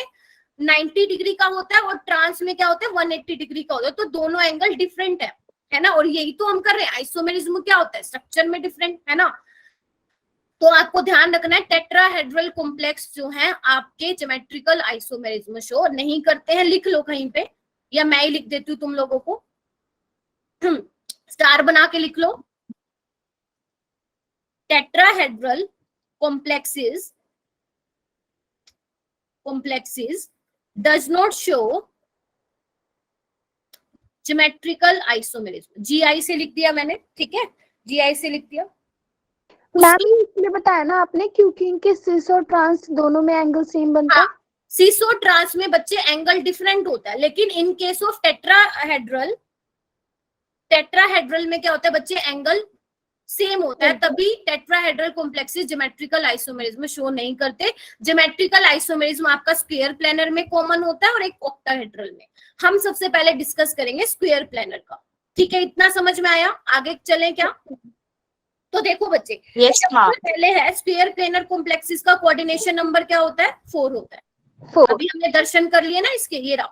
90 डिग्री का होता है और ट्रांस में क्या होता है 180 डिग्री का होता है। तो दोनों एंगल डिफरेंट है ना, और यही तो हम कर रहे हैं। आइसोमेरिज्म क्या होता है, स्ट्रक्चर में डिफरेंट, है ना। तो आपको ध्यान रखना है, टेट्राहेड्रल कॉम्प्लेक्स जो है आपके ज्योमेट्रिकल आइसोमेरिज्म शो नहीं करते हैं। लिख लो कहीं पे, या मैं ही लिख देती हूँ तुम लोगों को, स्टार बना के लिख लो। Tetrahedral complexes does not show geometrical isomerism. GI से लिख दिया मैंने, ठीक है, जीआई से लिख दिया। मैम इसलिए बताया ना आपने, क्योंकि इनके सिस और ट्रांस दोनों में एंगल सेम बनता है। सिस और ट्रांस में बच्चे एंगल डिफरेंट होता है, लेकिन इन केस ऑफ टेट्राहेड्रल में क्या होता है बच्चे, एंगल सेम होता है। तभी tetrahedral complexes geometrical isomerism show नहीं करते। ज्योमेट्रिकल आइसोमेरिज्म आपका स्क्वायर प्लेनर में कॉमन होता है और एक ऑक्टाहेड्रल में। हम सबसे पहले डिस्कस करेंगे स्क्वायर प्लेनर का, ठीक है, इतना समझ में आया। आगे चलें क्या, तो देखो बच्चे, सबसे पहले है स्क्वायर प्लेनर कॉम्प्लेक्सेस का कोऑर्डिनेशन नंबर क्या होता है, 4 होता है। अभी हमने दर्शन कर लिए ना इसके, ये रहा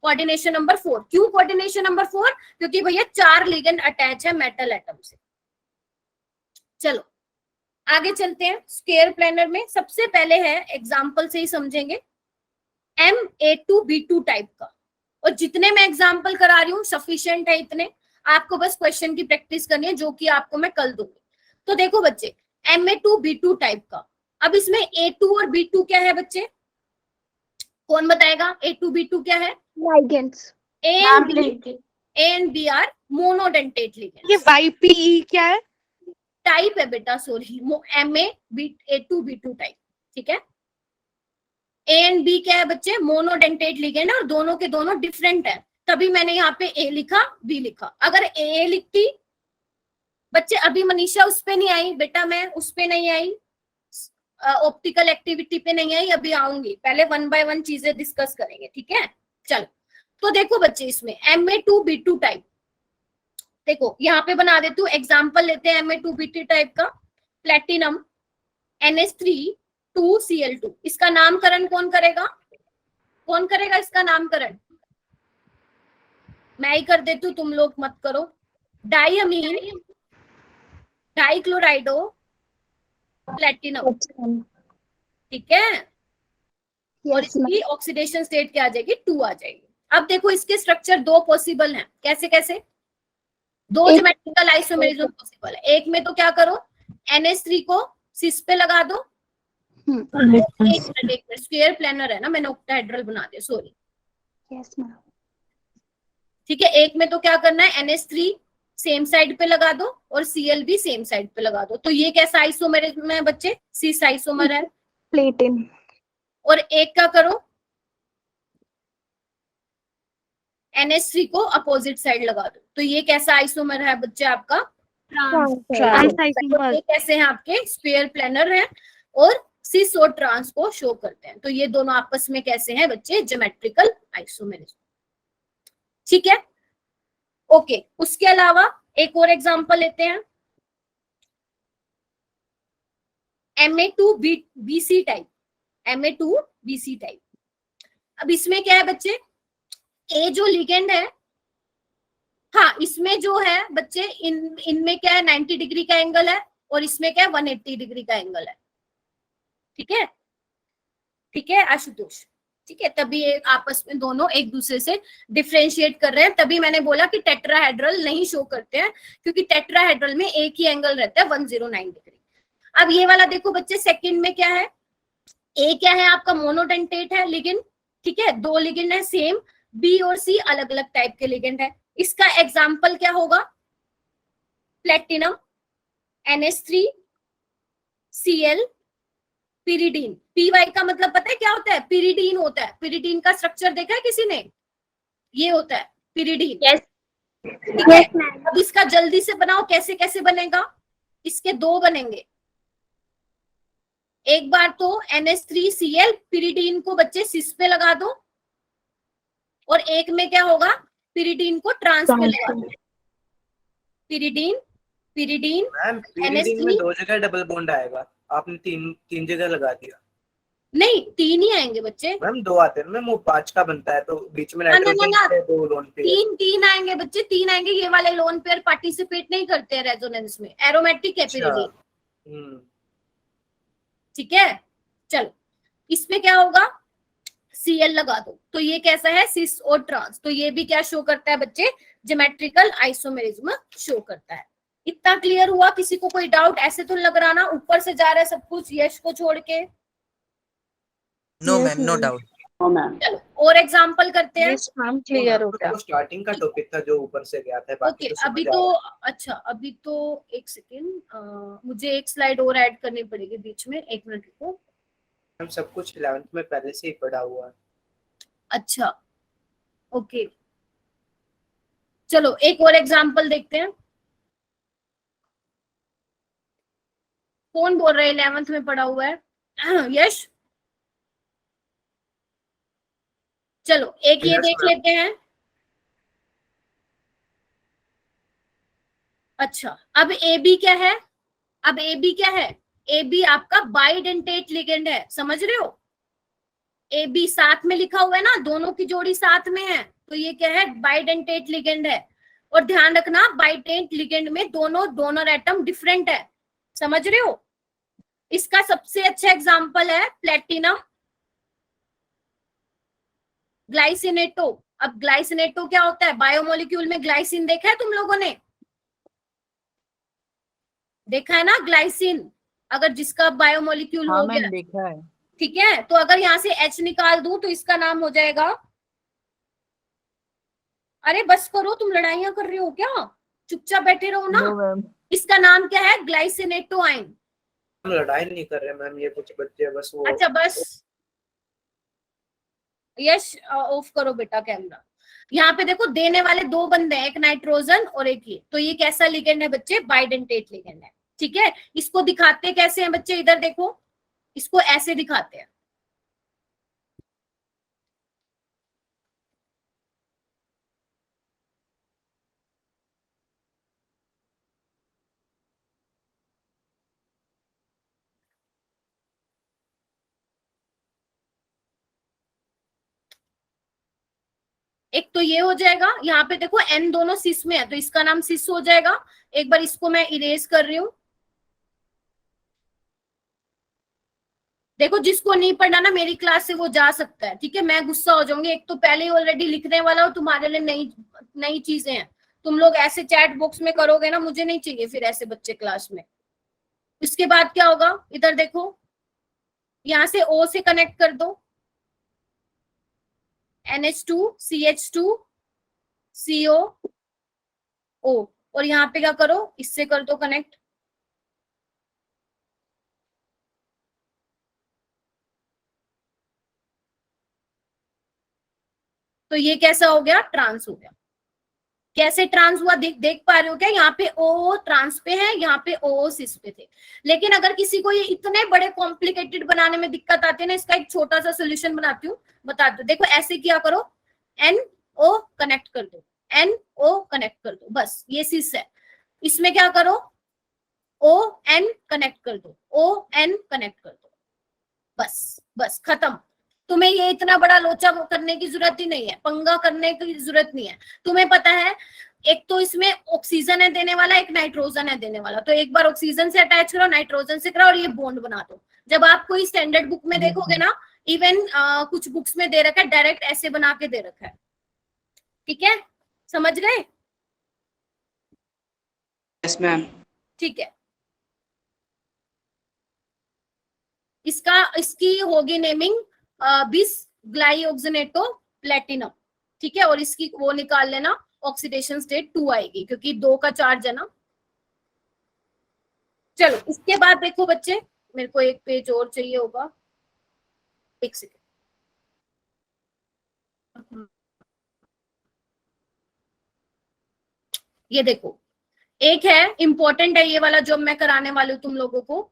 कोऑर्डिनेशन नंबर 4। क्यों कोऑर्डिनेशन नंबर 4, क्योंकि भैया 4 लिगेंड अटैच है मेटल एटम से। चलो आगे चलते हैं। स्क्वायर प्लेनर में सबसे पहले है, एग्जांपल से ही समझेंगे, Ma2B2 टाइप का। और जितने मैं एग्जांपल करा रही हूँ सफिशिएंट है, इतने आपको बस क्वेश्चन की प्रैक्टिस करनी है, जो कि आपको मैं कल दूंगी। तो देखो बच्चे, Ma2B2 टाइप का। अब इसमें A2 और B2 क्या है बच्चे, कौन बताएगा, A2B2 क्या है, ligands. A and B are monodentate ligands. ये YPE क्या है, टाइप है बेटा, सॉरी, Ma2B2 टाइप, ठीक है। A एंड B क्या है बच्चे, मोनोडेंटेट लिगेंड, और दोनों के दोनों डिफरेंट है, तभी मैंने यहाँ पे A लिखा, B लिखा। अगर A लिखती बच्चे, अभी मनीषा उस पे नहीं आई बेटा, मैं उस पे नहीं आई, ऑप्टिकल एक्टिविटी पे नहीं आई, अभी आऊंगी। पहले 1 बाय 1 चीजें डिस्कस करेंगे, ठीक है। चलो तो देखो बच्चे, इसमें Ma2B2 टाइप, देखो यहाँ पे बना देती हूँ, एग्जाम्पल लेते हैं Ma2B2 टाइप का। प्लेटिनम NH3 2Cl2, इसका नामकरण कौन करेगा, कौन करेगा इसका नामकरण, मैं ही कर देती हूँ, तुम लोग मत करो। डाइअमीन डाइक्लोराइडो प्लेटिनम, ठीक है। और इसकी ऑक्सीडेशन स्टेट क्या आ जाएगी, 2 आ जाएगी। अब देखो इसके स्ट्रक्चर दो पॉसिबल हैं, कैसे कैसे, दो ज्योमेट्रिकल आइसोमेरिज्म पॉसिबल है। एक में तो क्या करो, NH3 को सिस पे लगा दो, एक मिनट, स्क्वायर प्लेनर है ना, मैंने ऑक्टाहेड्रल बना दिया, सॉरी, ठीक है। एक में तो क्या करना है, NH3 सेम साइड पे लगा दो और Cl भी सेम साइड पे लगा दो। तो ये कैसा आइसोमेरिज्म है बच्चे, सिस आइसोमर है, प्लेटिन। और एक क्या करो, NH3 को अपोजिट साइड लगा दो, तो ये कैसा आइसोमर है बच्चे आपका, ट्रांस। ये कैसे हैं आपके, स्क्वायर प्लेनर है, और सिस और ट्रांस को शो करते हैं। तो ये दोनों आपस में कैसे हैं बच्चे, ज्योमेट्रिकल आइसोमेरिज्म, ठीक है। ओके, उसके अलावा एक और एग्जांपल लेते हैं, Ma2BC टाइप, Ma2BC टाइप। अब इसमें क्या है बच्चे, ए जो लिगेंड है इसमें जो है बच्चे इनमें क्या है 90 डिग्री का एंगल है और इसमें क्या है 180 डिग्री का एंगल है। ठीक है, ठीक है आशुतोष, ठीक है। तभी आपस में दोनों एक दूसरे से डिफरेंशिएट कर रहे हैं, तभी मैंने बोला कि टेट्राहेड्रल नहीं शो करते हैं, क्योंकि टेट्राहेड्रल में एक ही एंगल रहता है 109 डिग्री। अब ये वाला देखो बच्चे, सेकंड में क्या है, ए क्या है आपका मोनोडेंटेट है लिगेंड, ठीक है, दो लिगेंड है सेम, बी और सी अलग अलग टाइप के लिगेंड है। इसका एग्जाम्पल क्या होगा, platinum, NH3, Cl, pyridine. PY का मतलब पता है क्या होता है, पिरिडीन होता है। पिरिडीन का स्ट्रक्चर देखा है किसी ने, ये होता है पिरिडीन। Yes. ठीक है, अब इसका जल्दी से बनाओ, कैसे कैसे बनेगा, इसके दो बनेंगे। एक बार तो NH3Cl पिरिडीन को बच्चे सिस पे लगा दो, और एक में क्या होगा, पिरिडीन को ट्रांस पे लगा दो। पिरिडीन, पिरिडीन, मैम पिरिडीन में 2 जगह डबल बॉन्ड आएगा, आपने तीन जगह लगा दिया। नहीं 3 ही आएंगे बच्चे। मैम 2 आते हैं मैम, वो 5 का बनता है तो बीच में ना, नाइट्रोजन है, 2 लोन पेयर। तीन आएंगे बच्चे, 3 आएंगे। ये वाले लोन पेयर पार्टिसिपेट नहीं करते हैं रेजोनेंस में, एरोमेटिक है पिरिडीन। ठीक है, चलो इसमें क्या होगा, Cl लगा दो, तो ये कैसा है, सिस और ट्रांस। तो ये भी क्या शो करता है बच्चे, ज्योमेट्रिकल आइसोमेरिज्म शो करता है। इतना क्लियर हुआ, किसी को कोई डाउट? ऐसे तो लग रहा ना ऊपर से जा रहा है सब कुछ यश को छोड़ के। No ma'am, no doubt. चलो और एग्जांपल करते हैं। हम क्लियर हो गया। तो स्टार्टिंग का टॉपिक था जो ऊपर से गया था, बाकी ओके, तो अभी समझ तो आ रहा अच्छा, अभी तो एक सेकेंड, मुझे एक स्लाइड और ऐड करनी पड़ेगी बीच में, 1 मिनट रुको। है। हम सब कुछ 11th में पहले से ही पढ़ा हुआ है। अच्छा ओके, चलो एक और एग्जांपल देखते हैं। कौन बोल रहा है 11th में पढ़ा हुआ है? यश, चलो एक ये Yes, देख ma'am. लेते हैं। अच्छा, अब ए बी क्या है, अब ए बी क्या है, ए बी आपका बाइडेंटेट लिगेंड है, समझ रहे हो? ए बी साथ में लिखा हुआ है ना, दोनों की जोड़ी साथ में है, तो ये क्या है, बाइडेंटेट लिगेंड है। और ध्यान रखना, बाइडेंट लिगेंड में दोनों डोनर एटम डिफरेंट है, समझ रहे हो? इसका सबसे अच्छा एग्जांपल है प्लेटिनम, ग्लाइसिनेटो। अब ग्लाइसिनेटो क्या होता है, बायोमोलिक्यूल में ग्लाइसिन देखा है तुम लोगों ने, देखा है ना ग्लाइसिन? अगर जिसका बायोमोलिक्यूल हाँ हो मैम, गया, देखा है। ठीक है, तो अगर यहाँ से H निकाल दूं तो इसका नाम हो जाएगा, अरे बस करो, तुम लड़ाइयां कर रहे हो क्या, चुपचाप बैठे रहो ना। No ma'am. इसका नाम क्या है, ग्लाइसिनेटोआइन। हम लड़ाई नहीं कर रहे मैम, ये कुछ बच्चे बस वो। अच्छा बस, यश ऑफ करो बेटा कैमरा। यहाँ पे देखो देने वाले 2 बंदे हैं, एक नाइट्रोजन और एक ये, तो ये कैसा लिगेंड है बच्चे, बाइडेंटेट लिगेंड है। ठीक है, इसको दिखाते कैसे हैं बच्चे, इधर देखो, इसको ऐसे दिखाते हैं। एक तो ये हो जाएगा, यहाँ पे देखो N दोनों सिस में है, तो इसका नाम सिस हो जाएगा। एक बार इसको मैं इरेज कर रही हूँ। देखो जिसको नहीं पढ़ना ना मेरी क्लास से वो जा सकता है, ठीक है, मैं गुस्सा हो जाऊंगी। एक तो पहले ही ऑलरेडी लिखने वाला और तुम्हारे लिए नई नई चीजें हैं, तुम लोग ऐसे चैट बॉक्स में करोगे ना, मुझे नहीं चाहिए फिर ऐसे बच्चे क्लास में। इसके बाद क्या होगा, इधर देखो, यहां से O से कनेक्ट कर दो, NH2 CH2 CO O, और यहाँ पे क्या करो, इससे कर दो कनेक्ट। तो ये कैसा हो गया, ट्रांस हो गया। कैसे ट्रांस हुआ, देख पा रहे हो क्या, यहाँ पे O ट्रांस पे है, यहाँ पे O सिस पे थे। लेकिन अगर किसी को ये इतने बड़े कॉम्प्लिकेटेड बनाने में दिक्कत आती है ना, इसका एक छोटा सा सोल्यूशन बनाती हूँ, बता दो। देखो ऐसे किया करो, NO कनेक्ट कर दो, NO कनेक्ट कर दो, बस ये सिस है। इसमें क्या करो, ON कनेक्ट कर दो, ON कनेक्ट कर दो, बस बस खत्म। तुम्हें ये इतना बड़ा लोचा करने की जरूरत ही नहीं है, पंगा करने की जरूरत नहीं है। तुम्हें पता है एक तो इसमें ऑक्सीजन है देने वाला, एक नाइट्रोजन है देने वाला, तो एक बार ऑक्सीजन से अटैच करो, नाइट्रोजन से करो और ये बॉन्ड बना दो। जब आप कोई स्टैंडर्ड बुक में देखोगे ना, इवन कुछ बुक्स में दे रखा है डायरेक्ट ऐसे बना के दे रखा है। ठीक है, समझ गए? Yes ma'am. ठीक है, इसकी होगी नेमिंग बिस ग्लाइओक्सिनेटो प्लेटिनम। ठीक है, और इसकी वो निकाल लेना, ऑक्सीडेशन स्टेट 2 आएगी क्योंकि 2 का चार्ज है ना। चलो इसके बाद देखो बच्चे, मेरे को एक पेज और चाहिए होगा, एक सेकेंड। ये देखो, एक है इंपॉर्टेंट है ये वाला जो मैं कराने वाली हूँ तुम लोगों को।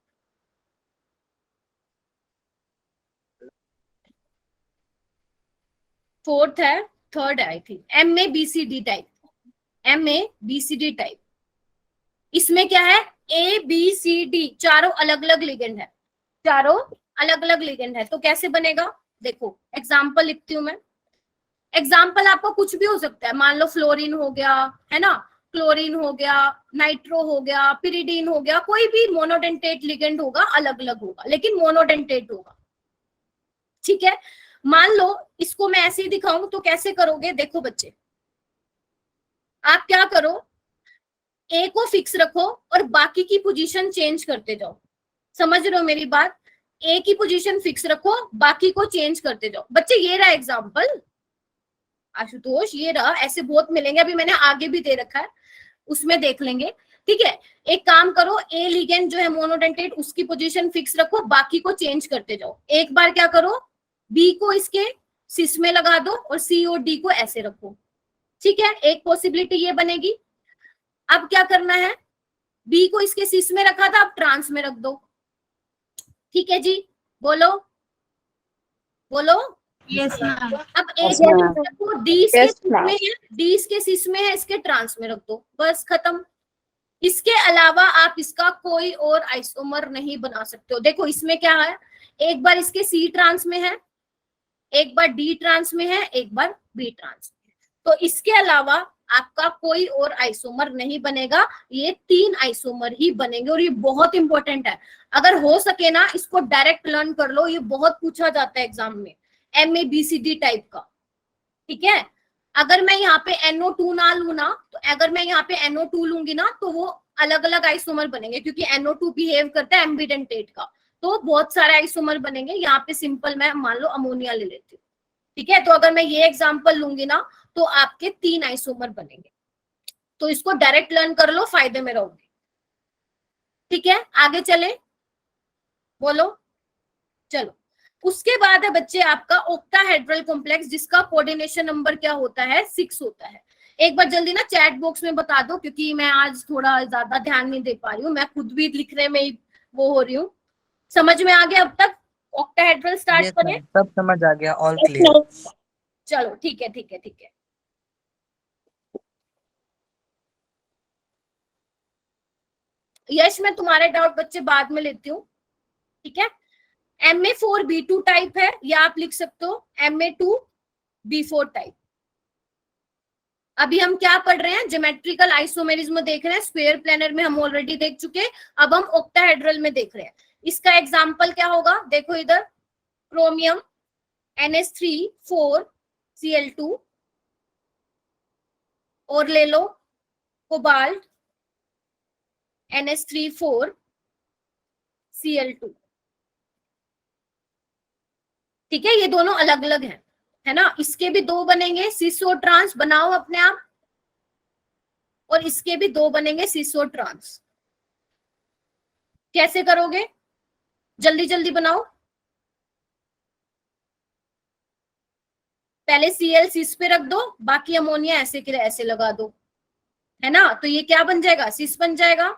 फोर्थ है, थर्ड है I think, MABCD type. MABCD type, इसमें क्या है, ABCD चारों अलग अलग लिगेंड है, चारों अलग अलग लिगेंड है। तो कैसे बनेगा, देखो एग्जाम्पल लिखती हूँ मैं। एग्जाम्पल आपका कुछ भी हो सकता है, मान लो फ्लोरीन हो गया, है ना, क्लोरीन हो गया, नाइट्रो हो गया, पिरिडीन हो गया, कोई भी मोनोडेंटेट लिगेंड होगा, अलग अलग होगा लेकिन मोनोडेंटेट होगा। ठीक है, मान लो इसको मैं ऐसे ही दिखाऊं तो कैसे करोगे, देखो बच्चे आप क्या करो, ए को फिक्स रखो और बाकी की पोजीशन चेंज करते जाओ। समझ रहे हो मेरी बात? ए की पोजीशन फिक्स रखो, बाकी को चेंज करते जाओ। बच्चे ये रहा एग्जाम्पल, आशुतोष ये रहा, ऐसे बहुत मिलेंगे, अभी मैंने आगे भी दे रखा है उसमें देख लेंगे। ठीक है, एक काम करो, ए लिगेंड जो है मोनोडेंटेट उसकी पोजीशन फिक्स रखो, बाकी को चेंज करते जाओ। एक बार क्या करो, बी को इसके सिस में लगा दो और सी और डी को ऐसे रखो। ठीक है, एक पॉसिबिलिटी ये बनेगी। अब क्या करना है, बी को इसके सिस में रखा था, अब ट्रांस में रख दो। ठीक है जी, बोलो बोलो। Yes ma'am. अब एक को डी इसके सिस में है, डी इसके सिस में है, इसके ट्रांस में रख दो, बस खत्म। इसके अलावा आप इसका कोई और आइसोमर नहीं बना सकते हो। देखो इसमें क्या है, एक बार इसके सी ट्रांस में है, एक बार डी ट्रांस में है, एक बार बी ट्रांस में है। तो इसके अलावा आपका कोई और आइसोमर नहीं बनेगा, ये 3 आइसोमर ही बनेंगे। और ये बहुत इंपॉर्टेंट है, अगर हो सके ना इसको डायरेक्ट लर्न कर लो, ये बहुत पूछा जाता है एग्जाम में, MABCD टाइप का। ठीक है, अगर मैं यहाँ पे NO2 ना लू ना, तो अगर मैं यहाँ पे NO2 लूंगी ना तो वो अलग अलग आइसोमर बनेंगे, क्योंकि NO2 बिहेव करता है एम्बिडेंटेट का, तो बहुत सारे आइसोमर बनेंगे। यहाँ पे सिंपल मैं मान लो अमोनिया ले लेती हूँ। ठीक है, तो अगर मैं ये एग्जाम्पल लूंगी ना तो आपके 3 आइसोमर बनेंगे। तो इसको डायरेक्ट लर्न कर लो, फायदे में रहोगे। ठीक है, आगे चले, बोलो। चलो उसके बाद है बच्चे आपका ऑक्टाहेड्रल कॉम्प्लेक्स, जिसका कोऑर्डिनेशन नंबर क्या होता है, 6 होता है। एक बार जल्दी ना चैट बॉक्स में बता दो, क्योंकि मैं आज थोड़ा ज्यादा ध्यान नहीं दे पा रही हूँ, मैं खुद भी लिखने में ही वो हो रही हूँ। समझ में आ गया अब तक? ऑक्टाहेड्रल स्टार्ट करें? सब समझ आ गया, ऑल क्लियर। चलो ठीक है ठीक है ठीक है। यश मैं तुम्हारे डाउट बच्चे बाद में लेती हूँ। ठीक है, MA4B2 टाइप है, या आप लिख सकते हो MA2B4 टाइप। अभी हम क्या पढ़ रहे हैं, ज्योमेट्रिकल आइसोमेरिज्म देख रहे हैं। स्क्वायर प्लेनर में हम ऑलरेडी देख चुके, अब हम ऑक्टाहेड्रल में देख रहे हैं। इसका एग्जाम्पल क्या होगा, देखो इधर, क्रोमियम NH3 4Cl2, और ले लो कोबाल्ट NH3 4Cl2। ठीक है, ये दोनों अलग अलग हैं, है ना। इसके भी 2 बनेंगे, सिस और ट्रांस, बनाओ अपने आप, और इसके भी 2 बनेंगे, सिस और ट्रांस। कैसे करोगे, जल्दी जल्दी बनाओ। पहले Cl सिस पे रख दो, बाकी अमोनिया ऐसे के ऐसे लगा दो, है ना। तो ये क्या बन जाएगा, सिस बन जाएगा।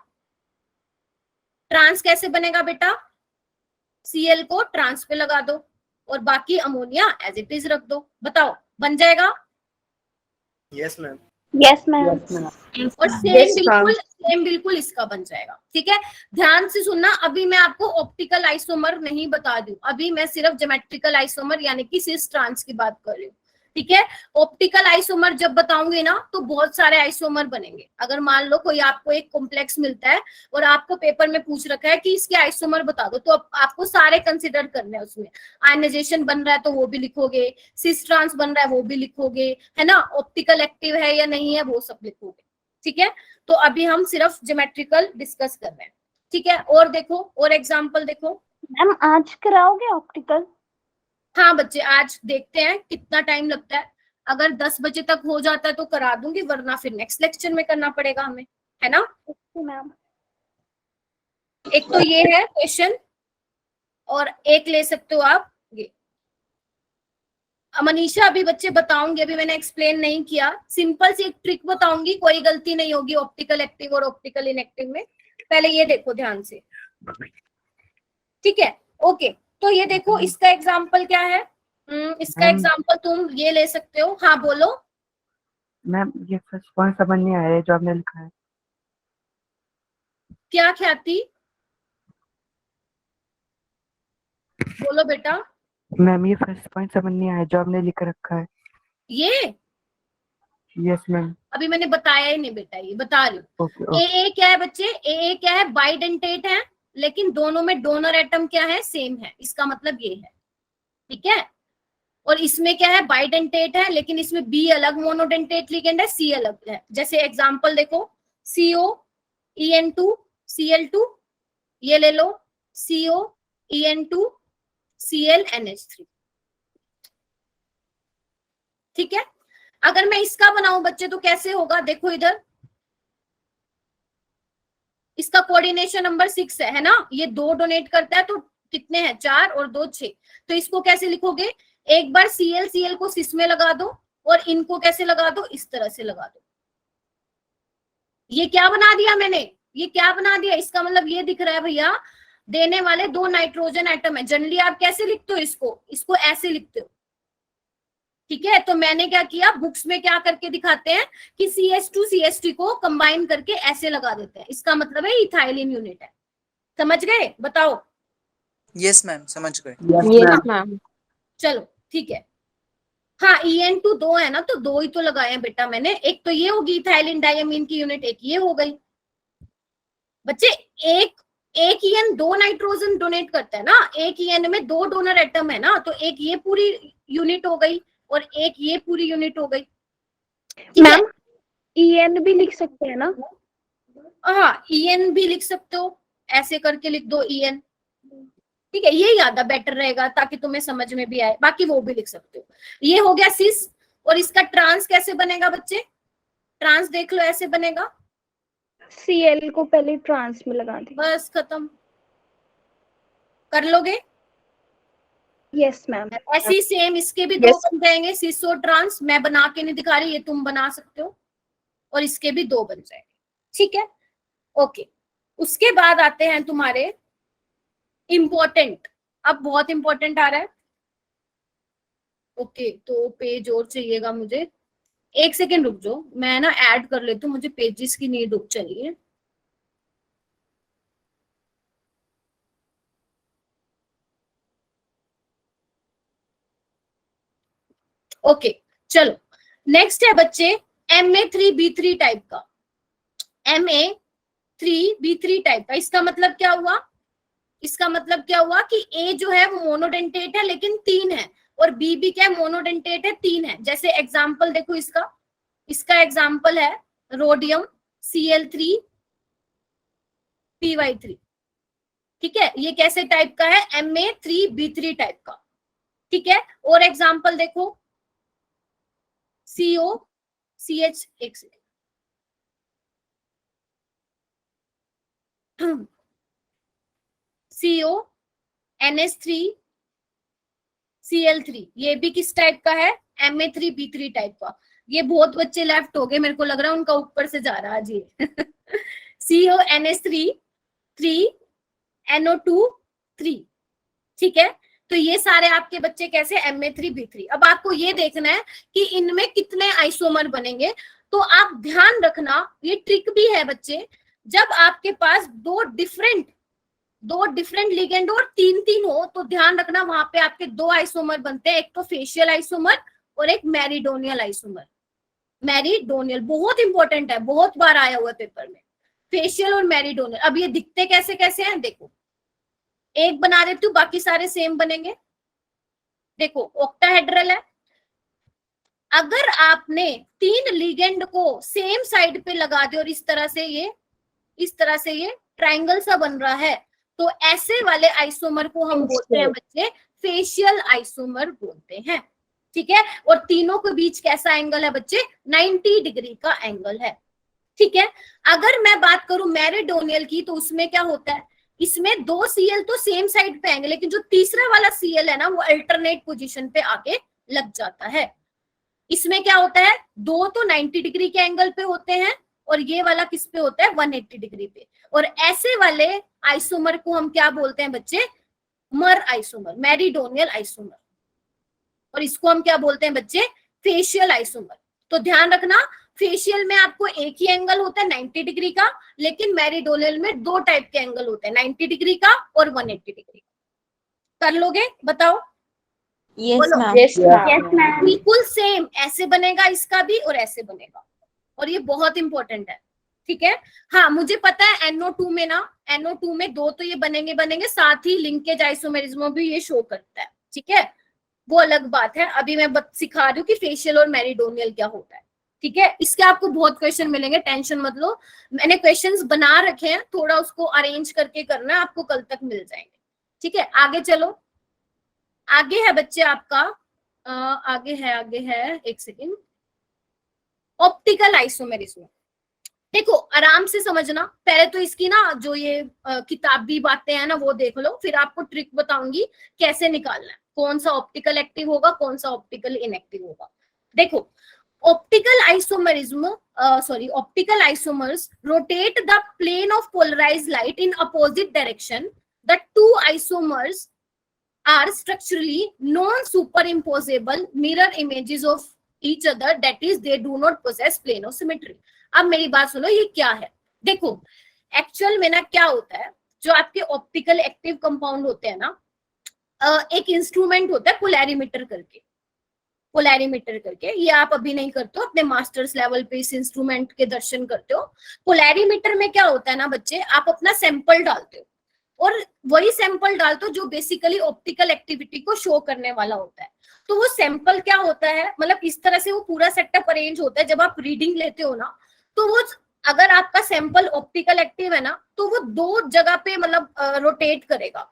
ट्रांस कैसे बनेगा बेटा, Cl को ट्रांस पे लगा दो और बाकी अमोनिया एज इट इज रख दो। बताओ, बन जाएगा? Yes ma'am. Yes ma'am. और सेम बिल्कुल इसका बन जाएगा। ठीक है, ध्यान से सुनना, अभी मैं आपको ऑप्टिकल आइसोमर नहीं बता दूं, अभी मैं सिर्फ ज्योमेट्रिकल आइसोमर यानी कि सिस ट्रांस की बात कर रही हूँ। ठीक है। ऑप्टिकल आइसोमर जब बताऊंगी ना तो बहुत सारे आइसोमर बनेंगे। अगर मान लो कोई आपको एक कॉम्प्लेक्स मिलता है और आपको पेपर में पूछ रखा है कि इसके आइसोमर बता दो, तो आपको सारे कंसिडर करने हैं उसमें। आयनाइजेशन बन रहा है तो वो भी लिखोगे, सिस ट्रांस बन रहा है वो भी लिखोगे, है ना, ऑप्टिकल एक्टिव है या नहीं है वो सब लिखोगे। ठीक है, तो अभी हम सिर्फ ज्योमेट्रिकल डिस्कस कर रहे हैं। ठीक है, और देखो, और एग्जाम्पल देखो। मैम आज कराओगे ऑप्टिकल? हाँ बच्चे, आज देखते हैं कितना टाइम लगता है। अगर 10 बजे तक हो जाता है तो करा दूंगी, वरना फिर नेक्स्ट लेक्चर में करना पड़ेगा हमें, है ना। मैम एक तो ये है क्वेश्चन, और एक ले सकते हो आप ये। मनीषा अभी बच्चे बताऊंगी, अभी मैंने एक्सप्लेन नहीं किया, सिंपल सी एक ट्रिक बताऊंगी, कोई गलती नहीं होगी ऑप्टिकल एक्टिव और ऑप्टिकल इनएक्टिव में। पहले ये देखो ध्यान से, ठीक है, ओके। तो ये देखो, इसका एग्जाम्पल क्या है, इसका एग्जाम्पल तुम ये ले सकते हो। हाँ बोलो मैम, ये फर्स्ट पॉइंट समझ नहीं आया है जो आपने लिखा है। क्या ख्याति, बोलो बेटा। मैम, ये फर्स्ट पॉइंट समझ नहीं आया जो आपने लिख रखा है। ये यस मैम। अभी मैंने बताया ही नहीं बेटा, ये बता रही हूँ। ओके ए क्या है बच्चे, ए क्या है, बाइडेंटेट है, लेकिन दोनों में डोनर एटम क्या है, सेम है, इसका मतलब ये है। ठीक है, और इसमें क्या है, बाइडेंटेट है, लेकिन इसमें बी अलग मोनोडेंटेट लिगेंड है, सी अलग है। जैसे एग्जांपल देखो, CO EN2 Cl2, ये ले लो CO EN2 Cl NH3। ठीक है, अगर मैं इसका बनाऊं बच्चे तो कैसे होगा, देखो इधर, इसका कोऑर्डिनेशन नंबर 6 है ना, ये 2 डोनेट करता है तो कितने हैं, 4 और 2 6। तो इसको कैसे लिखोगे, एक बार Cl को सिस में लगा दो और इनको कैसे लगा दो, इस तरह से लगा दो। ये क्या बना दिया मैंने, ये क्या बना दिया, इसका मतलब ये दिख रहा है भैया, देने वाले 2 नाइट्रोजन एटम है। जनरली आप कैसे लिखते हो इसको ऐसे लिखते हो। ठीक है, तो मैंने क्या किया, बुक्स में क्या करके दिखाते हैं कि CH2 CH3 को कंबाइन करके ऐसे लगा देते हैं, इसका मतलब है इथाइलिन यूनिट है। समझ गए, बताओ। यस मैम, समझ गए। Yes ma'am. चलो ठीक है, हाँ EN2 2 है ना, तो 2 ही तो लगाए हैं बेटा मैंने। एक तो ये होगी इथाइलिन डायमीन की यूनिट, एक ये हो गई बच्चे। एक EN 2 नाइट्रोजन डोनेट करता है ना, एक EN में 2 डोनर एटम है ना, तो एक ये पूरी यूनिट हो गई और एक ये पूरी यूनिट हो गई। मैम EN भी लिख सकते हैं ना? हाँ EN भी लिख सकते हो, ऐसे करके लिख दो EN। ठीक है, ये ज्यादा बेटर रहेगा ताकि तुम्हें समझ में भी आए, बाकी वो भी लिख सकते हो। ये हो गया सिस, और इसका ट्रांस कैसे बनेगा बच्चे, ट्रांस देख लो, ऐसे बनेगा, Cl को पहले ट्रांस में लगा दी। बस खत्म, कर लोगे। Yes ma'am. ऐसी सेम इसके भी 2 बन जाएंगे, सिस और ट्रांस। मैं बना के नहीं दिखा रही, ये तुम बना सकते हो, और इसके भी 2 बन जाएंगे। ठीक है, ओके। उसके बाद आते हैं तुम्हारे इम्पोर्टेंट, अब बहुत इंपॉर्टेंट आ रहा है। ओके, तो पेज और चाहिएगा मुझे, 1 सेकेंड रुक जाओ, मैं ना ऐड कर लेती हूँ, मुझे पेजेस की नीड चाहिए। ओके चलो, नेक्स्ट है बच्चे MA3B3 टाइप का, MA3B3 टाइप का। इसका मतलब क्या हुआ, इसका मतलब क्या हुआ कि A जो है वो मोनोडेंटेट है लेकिन 3 है, और B भी क्या है, मोनोडेंटेट है, 3 है। जैसे एग्जाम्पल देखो, इसका एग्जाम्पल है रोडियम Cl3PY3। ठीक है, ये कैसे टाइप का है, MA3B3 टाइप का। ठीक है, और एग्जाम्पल देखो, COCH, एक सेकेंड, CONH3Cl3, ये भी किस टाइप का है, MA3B3 टाइप का। ये बहुत बच्चे लेफ्ट हो गए, मेरे को लग रहा है उनका ऊपर से जा रहा है जी। CONH3 ठीक है, तो ये सारे आपके बच्चे कैसे, MA3B3। अब आपको ये देखना है कि इनमें कितने आइसोमर बनेंगे। तो आप ध्यान रखना, ये ट्रिक भी है बच्चे, जब आपके पास दो डिफरेंट लिगेंड और 3 हो, तो ध्यान रखना वहां पे आपके 2 आइसोमर बनते हैं, एक तो फेशियल आइसोमर और एक मेरिडोनियल आइसोमर। मेरिडोनियल बहुत इंपॉर्टेंट है, बहुत बार आया हुआ पेपर में, फेशियल और मेरिडोनियल। अब ये दिखते कैसे कैसे हैं, देखो एक बना देती हूँ, बाकी सारे सेम बनेंगे। देखो ऑक्टाहेड्रल है, अगर आपने 3 लिगेंड को सेम साइड पे लगा दे और इस तरह से ये ट्रायंगल सा बन रहा है, तो ऐसे वाले आइसोमर को हम बोलते हैं बच्चे फेशियल आइसोमर बोलते हैं। ठीक है, और तीनों के बीच कैसा एंगल है बच्चे, 90 डिग्री का एंगल है। ठीक है, अगर मैं बात करूं मेरिडोनियल की, तो उसमें क्या होता है, इसमें 2 Cl तो सेम साइड पे आएंगे, लेकिन जो तीसरा वाला Cl है ना, वो अल्टरनेट पोजीशन पे आके लग जाता है। इसमें क्या होता है, 2 तो 90 डिग्री के एंगल पे होते हैं और ये वाला किस पे होता है, 180 डिग्री पे। और ऐसे वाले आइसोमर को हम क्या बोलते हैं बच्चे, मर आइसोमर, मेरिडोनियल आइसोमर। और इसको हम क्या बोलते हैं बच्चे, फेशियल आइसोमर। तो ध्यान रखना, फेशियल में आपको एक ही एंगल होता है 90 डिग्री का, लेकिन मेरिडोनियल में 2 टाइप के एंगल होते हैं, 90 डिग्री का और 180 डिग्री का। कर लोगे, बताओ? Yes ma'am. Yes ma'am. बिल्कुल सेम ऐसे बनेगा इसका भी और ऐसे बनेगा, और ये बहुत इंपॉर्टेंट है। ठीक है, हाँ मुझे पता है NO2 में ना, NO2 में 2 तो ये बनेंगे, साथ ही लिंकेज आइसोमेरिज्म भी ये शो करता है। ठीक है, वो अलग बात है, अभी मैं सिखा रही हूँ कि फेशियल और मेरिडोनियल क्या होता है। ठीक है, इसके आपको बहुत क्वेश्चन मिलेंगे, टेंशन मत लो, मैंने क्वेश्चंस बना रखे हैं, थोड़ा उसको अरेंज करके करना है, आपको कल तक मिल जाएंगे। ठीक है, आगे चलो, आगे है बच्चे आपका आगे है एक सेकेंड, ऑप्टिकल आइसोमेरिज्म। देखो आराम से समझना, पहले तो इसकी ना जो ये किताबी बातें हैं ना वो देख लो, फिर आपको ट्रिक बताऊंगी कैसे निकालना है, कौन सा ऑप्टिकल एक्टिव होगा, कौन सा ऑप्टिकल इनएक्टिव होगा। देखो optical isomers rotate the plane of polarized light in opposite direction. The 2 isomers are structurally non-superimposable mirror images of each other, that is they do not possess plane of symmetry। अब मेरी बात सुनो, ये क्या है, देखो एक्चुअल में ना क्या होता है, जो आपके ऑप्टिकल एक्टिव कंपाउंड होते हैं ना, एक इंस्ट्रूमेंट होता है पोलैरीमीटर करके, ये आप अभी नहीं करते हो, अपने मास्टर्स लेवल पे इस इंस्ट्रूमेंट के दर्शन करते हो। पोलैरीमीटर में क्या होता है ना बच्चे, आप अपना सैंपल डालते हो और वही सैंपल डालते हो जो बेसिकली ऑप्टिकल एक्टिविटी को शो करने वाला होता है। तो वो सैंपल क्या होता है, मतलब इस तरह से वो पूरा सेटअप अरेंज होता है, जब आप रीडिंग लेते हो ना, तो वो अगर आपका सैंपल ऑप्टिकल एक्टिव है ना, तो वो 2 जगह पे मतलब रोटेट करेगा।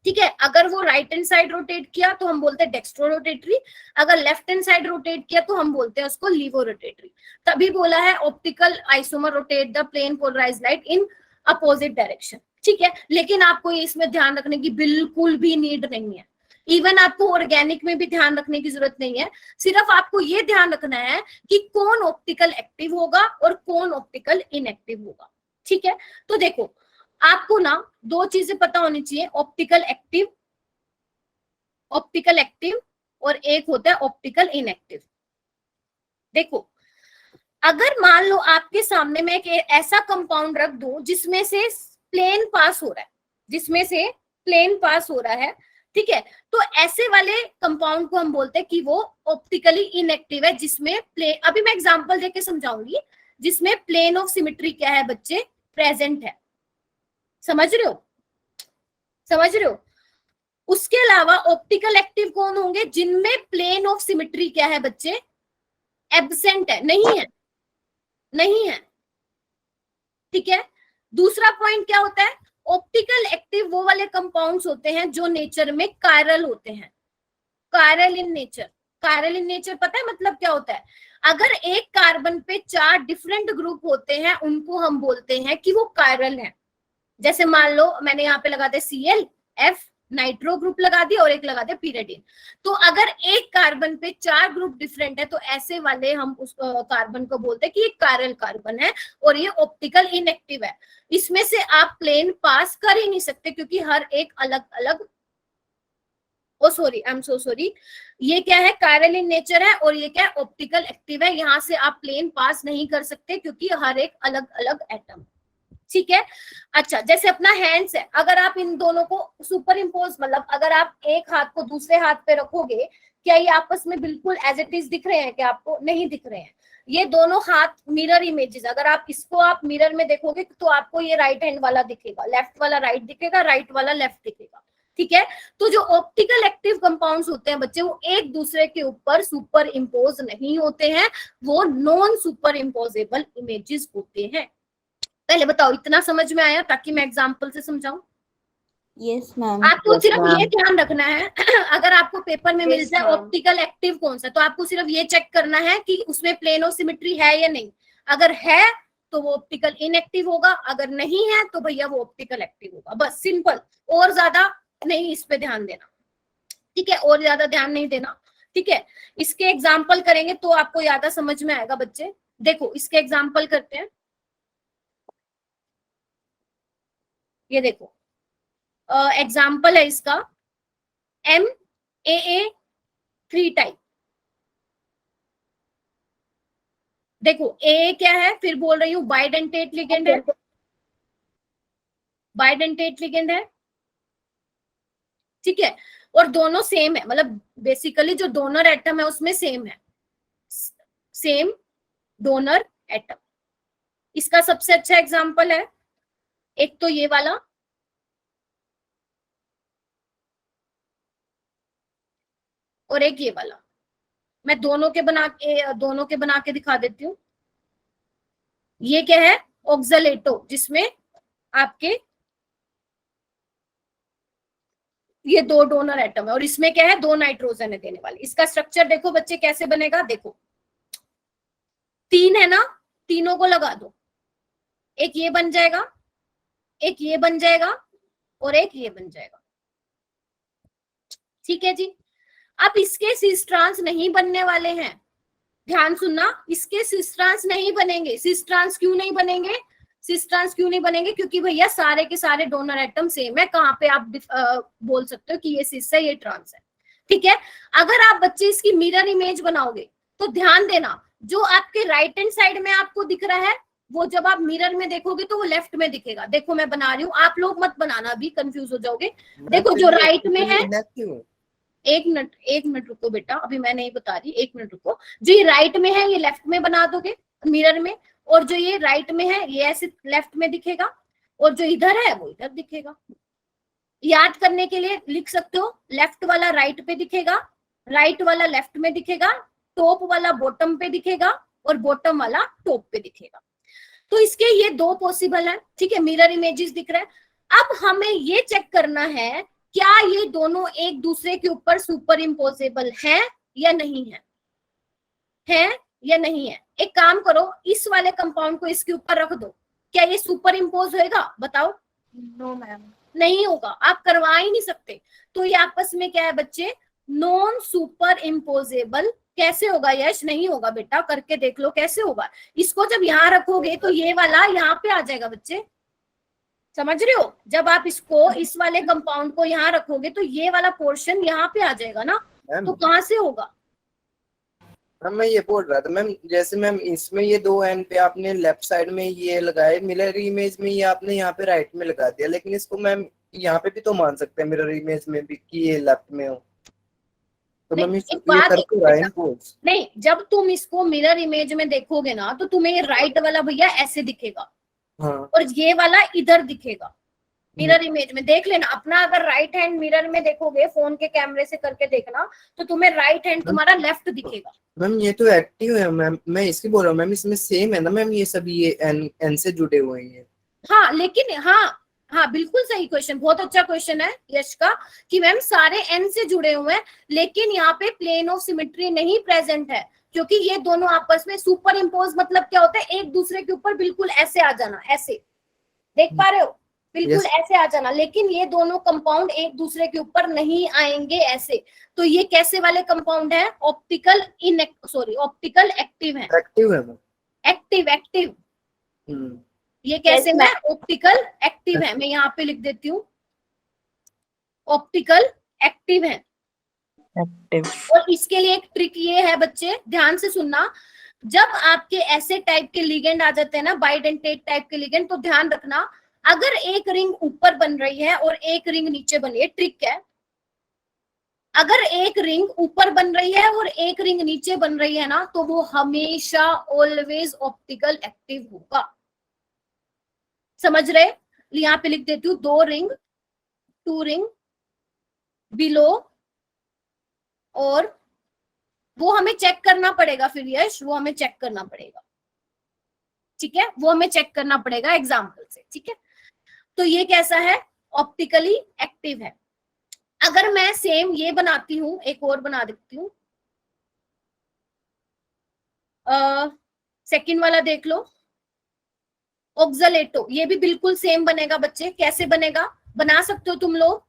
ठीक है, अगर वो राइट हैंड साइड रोटेट किया तो हम बोलते हैं डेक्स्ट्रो रोटेटरी, अगर लेफ्ट हैंड साइड रोटेट किया तो हम बोलते हैं उसको लीवो रोटेटरी। तभी बोला है optical isomer rotate the plane polarized light in opposite direction. ठीक है, लेकिन आपको इसमें ध्यान रखने की बिल्कुल भी नीड नहीं है, इवन आपको ऑर्गेनिक में भी ध्यान रखने की जरूरत नहीं है, सिर्फ आपको ये ध्यान रखना है कि कौन ऑप्टिकल एक्टिव होगा और कौन ऑप्टिकल इनएक्टिव होगा। ठीक है, तो देखो आपको ना 2 चीजें पता होनी चाहिए, ऑप्टिकल एक्टिव और एक होता है ऑप्टिकल इनएक्टिव। देखो अगर मान लो आपके सामने में एक ऐसा कंपाउंड रख दूं जिसमें से प्लेन पास हो रहा है, ठीक है, तो ऐसे वाले कंपाउंड को हम बोलते हैं कि वो ऑप्टिकली इनएक्टिव है, जिसमें प्लेन, अभी मैं एग्जांपल देके समझाऊंगी, जिसमें प्लेन ऑफ सिमेट्री क्या है बच्चे, प्रेजेंट है। समझ रहे हो? उसके अलावा ऑप्टिकल एक्टिव कौन होंगे, जिनमें प्लेन ऑफ सिमेट्री क्या है बच्चे, एब्सेंट है, नहीं है। ठीक है, दूसरा पॉइंट क्या होता है, ऑप्टिकल एक्टिव वो वाले कंपाउंड्स होते हैं जो नेचर में कायरल होते हैं, कायरल इन नेचर पता है मतलब क्या होता है, अगर एक कार्बन पे 4 डिफरेंट ग्रुप होते हैं उनको हम बोलते हैं कि वो कायरल हैं। जैसे मान लो मैंने यहाँ पे लगा दिया ClF, नाइट्रो ग्रुप लगा दिया और एक लगा दिया pyridine। तो अगर एक कार्बन पे 4 ग्रुप डिफरेंट है तो ऐसे वाले हम उस कार्बन को बोलते हैं कि ये कायरल कार्बन है और ये ऑप्टिकल इनएक्टिव है। इसमें से आप प्लेन पास कर ही नहीं सकते क्योंकि हर एक अलग अलग, ये क्या है, कायरल इन नेचर है और ये क्या है, ऑप्टिकल एक्टिव है। यहाँ से आप प्लेन पास नहीं कर सकते क्योंकि हर एक अलग अलग एटम। ठीक है। अच्छा, जैसे अपना हैंड्स है, अगर आप इन दोनों को सुपर इम्पोज, मतलब अगर आप एक हाथ को दूसरे हाथ पे रखोगे, क्या ये आपस में बिल्कुल एज इट इज दिख रहे हैं? क्या आपको नहीं दिख रहे हैं? ये दोनों हाथ मिरर इमेजेस, अगर आप इसको आप मिरर में देखोगे तो आपको ये राइट हैंड वाला दिखेगा, लेफ्ट वाला राइट दिखेगा, राइट वाला लेफ्ट दिखेगा, ठीक है। तो जो ऑप्टिकल एक्टिव कंपाउंड्स होते हैं बच्चे, वो एक दूसरे के ऊपर सुपर इम्पोज नहीं होते हैं, वो नॉन सुपर इम्पोजेबल इमेजेस होते हैं। पहले बताओ इतना समझ में आया, ताकि मैं एग्जांपल से समझाऊं। Yes ma'am. आपको Yes, सिर्फ ma'am. ये ध्यान रखना है अगर आपको पेपर में मिल Yes, जाए ma'am. ऑप्टिकल एक्टिव कौन सा, तो आपको सिर्फ ये चेक करना है कि उसमें प्लेन ऑफ सिमेट्री है या नहीं। अगर है तो वो ऑप्टिकल इनएक्टिव होगा, अगर नहीं है तो भैया वो ऑप्टिकल एक्टिव होगा। बस सिंपल, और ज्यादा नहीं इस पे ध्यान देना, ठीक है, और ज्यादा ध्यान नहीं देना, ठीक है। इसके एग्जाम्पल करेंगे तो आपको ज्यादा समझ में आएगा बच्चे। देखो इसके एग्जाम्पल करते हैं, ये देखो एग्जाम्पल है इसका MAA3 टाइप। देखो ए क्या है, फिर बोल रही हूँ बाइडेंटेट लिगेंड है, बाइडेंटेट लिगेंड है, ठीक है। और दोनों सेम है, मतलब बेसिकली जो डोनर एटम है उसमें सेम है, सेम डोनर एटम। इसका सबसे अच्छा एग्जांपल है एक तो ये वाला, और एक ये वाला। मैं दोनों के बना के दिखा देती हूँ। ये क्या है, ऑक्सलेटो, जिसमें आपके ये दो डोनर एटम है, और इसमें क्या है, दो नाइट्रोजन है देने वाले। इसका स्ट्रक्चर देखो बच्चे कैसे बनेगा, देखो तीन है ना, तीनों को लगा दो, एक ये बन जाएगा, एक ये बन जाएगा, और एक ये बन जाएगा, ठीक है जी। अब इसके सिस ट्रांस नहीं बनने वाले हैं, ध्यान सुनना, इसके सिस ट्रांस नहीं बनेंगे। सिस ट्रांस क्यों नहीं बनेंगे? सिस ट्रांस क्यों नहीं बनेंगे? क्योंकि भैया सारे के सारे डोनर एटम सेम है। कहाँ पे आप बोल सकते हो कि ये सिस है, ये ट्रांस है, ठीक है। अगर आप बच्चे इसकी मिरर इमेज बनाओगे तो ध्यान देना, जो आपके राइट हैंड साइड में आपको दिख रहा है, वो जब आप मिरर में देखोगे तो वो लेफ्ट में दिखेगा। देखो मैं बना रही हूँ, आप लोग मत बनाना, अभी कंफ्यूज हो जाओगे। देखो जो राइट में है, एक मिनट रुको बेटा, अभी मैं नहीं बता रही, एक मिनट रुको। जो ये राइट में है ये लेफ्ट में बना दोगे मिरर में, और जो ये राइट में है ये ऐसे लेफ्ट में दिखेगा, और जो इधर है वो इधर दिखेगा। याद करने के लिए लिख सकते हो, लेफ्ट वाला राइट पे दिखेगा, राइट वाला लेफ्ट में दिखेगा, टॉप वाला बॉटम पे दिखेगा, और बॉटम वाला टॉप पे दिखेगा। तो इसके ये दो पॉसिबल है, ठीक है, मिरर इमेजेस दिख रहा है। अब हमें ये चेक करना है क्या ये दोनों एक दूसरे के ऊपर सुपर इम्पोजेबल है या नहीं है, है या नहीं है। एक काम करो, इस वाले कंपाउंड को इसके ऊपर रख दो, क्या ये सुपर इम्पोज होएगा? बताओ। नो मैम, नहीं होगा, आप करवा ही नहीं सकते। तो ये आपस में क्या है बच्चे, नॉन सुपर इम्पोजेबल। कैसे होगा यश? नहीं होगा बेटा, करके देख लो कैसे होगा। इसको जब यहाँ रखोगे तो ये वाला यहाँ पे आ जाएगा बच्चे, समझ रहे हो? जब आप इसको, इस वाले कंपाउंड को यहाँ रखोगे तो ये वाला पोर्शन यहाँ पे आ जाएगा ना, तो कहाँ से होगा? मैम मैं ये बोल रहा था मैम, जैसे मैम इसमें ये दो एन पे आपने लेफ्ट साइड में ये लगाए, मिरर इमेज में ये आपने यहाँ पे राइट में लगा दिया, लेकिन इसको मैम यहाँ पे भी तो मान सकते हैं मिरर इमेज में भी कि ये लेफ्ट में हो, तो मैम ये करके रहा है। नहीं, जब तुम इसको मिरर इमेज में देखोगे ना तो तुम्हें ये राइट वाला भैया ऐसे दिखेगा, हाँ, और ये वाला इधर दिखेगा। मिरर इमेज में देख लेना अपना, अगर राइट हैंड मिरर में देखोगे, फोन के कैमरे से करके देखना, तो तुम्हें राइट हैंड तुम्हारा लेफ्ट दिखेगा। मैम ये तो एक्टिव है मैम, मैं इसकी बोल रहा हूँ मैम, इसमें सेम है ना मैम, ये सभी ये एन से जुड़े हुए हैं। हाँ लेकिन हाँ बिल्कुल सही क्वेश्चन, बहुत अच्छा क्वेश्चन है यश का, कि मैम सारे एन से जुड़े हुए हैं, लेकिन यहाँ पे प्लेन ऑफ सिमेट्री नहीं प्रेजेंट है, क्योंकि ये दोनों आपस में सुपर इम्पोज, मतलब क्या होता है, एक दूसरे के ऊपर बिल्कुल ऐसे आ जाना, ऐसे देख पा रहे हो, बिल्कुल ऐसे आ जाना। लेकिन ये दोनों कंपाउंड एक दूसरे के ऊपर नहीं आएंगे ऐसे। तो ये कैसे वाले कंपाउंड है? ऑप्टिकल ऑप्टिकल एक्टिव है। एक्टिव है मैम, एक्टिव ये कैसे है? ऑप्टिकल एक्टिव है। मैं यहाँ पे लिख देती हूँ, ऑप्टिकल एक्टिव है। एक्टिव। और इसके लिए एक ट्रिक ये है बच्चे, ध्यान से सुनना, जब आपके ऐसे टाइप के लिगेंड आ जाते हैं ना, बाइडेंटेट टाइप के लिगेंड, तो ध्यान रखना अगर एक रिंग ऊपर बन रही है और एक रिंग नीचे बन रही है, ट्रिक है, अगर एक रिंग ऊपर बन रही है और एक रिंग नीचे बन रही है ना, तो वो हमेशा ऑलवेज ऑप्टिकल एक्टिव होगा। समझ रहे? यहाँ पे लिख देती हूँ 2 रिंग, 2 रिंग बिलो, और वो हमें चेक करना पड़ेगा फिर यश, वो हमें चेक करना पड़ेगा, ठीक है, वो हमें चेक करना पड़ेगा एग्जाम्पल से, ठीक है। तो ये कैसा है? ऑप्टिकली एक्टिव है। अगर मैं सेम ये बनाती हूँ, एक और बना देती हूँ, सेकंड वाला देख लो, ऑक्सलेटो, ये भी बिल्कुल सेम बनेगा बच्चे। कैसे बनेगा? बना सकते हो तुम लोग,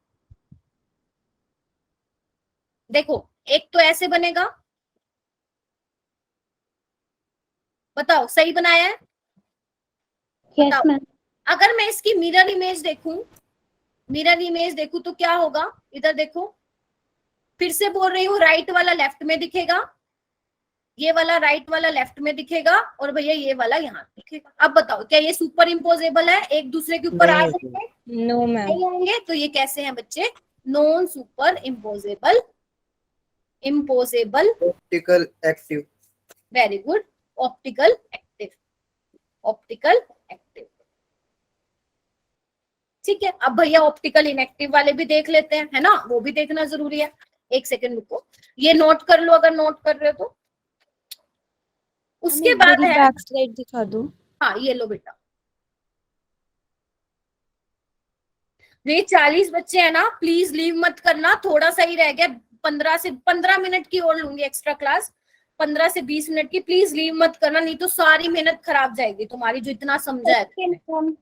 देखो एक तो ऐसे बनेगा, बताओ सही बनाया है? Yes ma'am. अगर मैं इसकी मिरर इमेज देखूं, मिरर इमेज देखूं तो क्या होगा? इधर देखो, फिर से बोल रही हूँ, राइट वाला लेफ्ट में दिखेगा, ये वाला राइट वाला लेफ्ट में दिखेगा, और भैया ये वाला यहाँ दिखेगा। अब बताओ क्या ये सुपर इम्पोजेबल है? एक दूसरे के ऊपर आ नहीं जाएंगे? No ma'am. नहीं आएंगे। तो ये कैसे हैं बच्चे? Non super imposable, imposable, optical active. Very good, optical active, optical active, ठीक है। अब भैया ऑप्टिकल इनएक्टिव वाले भी देख लेते हैं, है ना, वो भी देखना जरूरी है। एक सेकंड रुको, ये नोट कर लो अगर नोट कर रहे हो तो। उसके बाद है, बैक स्लाइड दिखा दो। हाँ ये लो बेटा, ये 40 बच्चे हैं ना, प्लीज लीव मत करना, थोड़ा सा ही रह गया, 15 मिनट की और लूंगी एक्स्ट्रा क्लास, 15 से 20 मिनट की, प्लीज लीव मत करना, नहीं तो सारी मेहनत खराब जाएगी तुम्हारी जो इतना समझा है तुमने।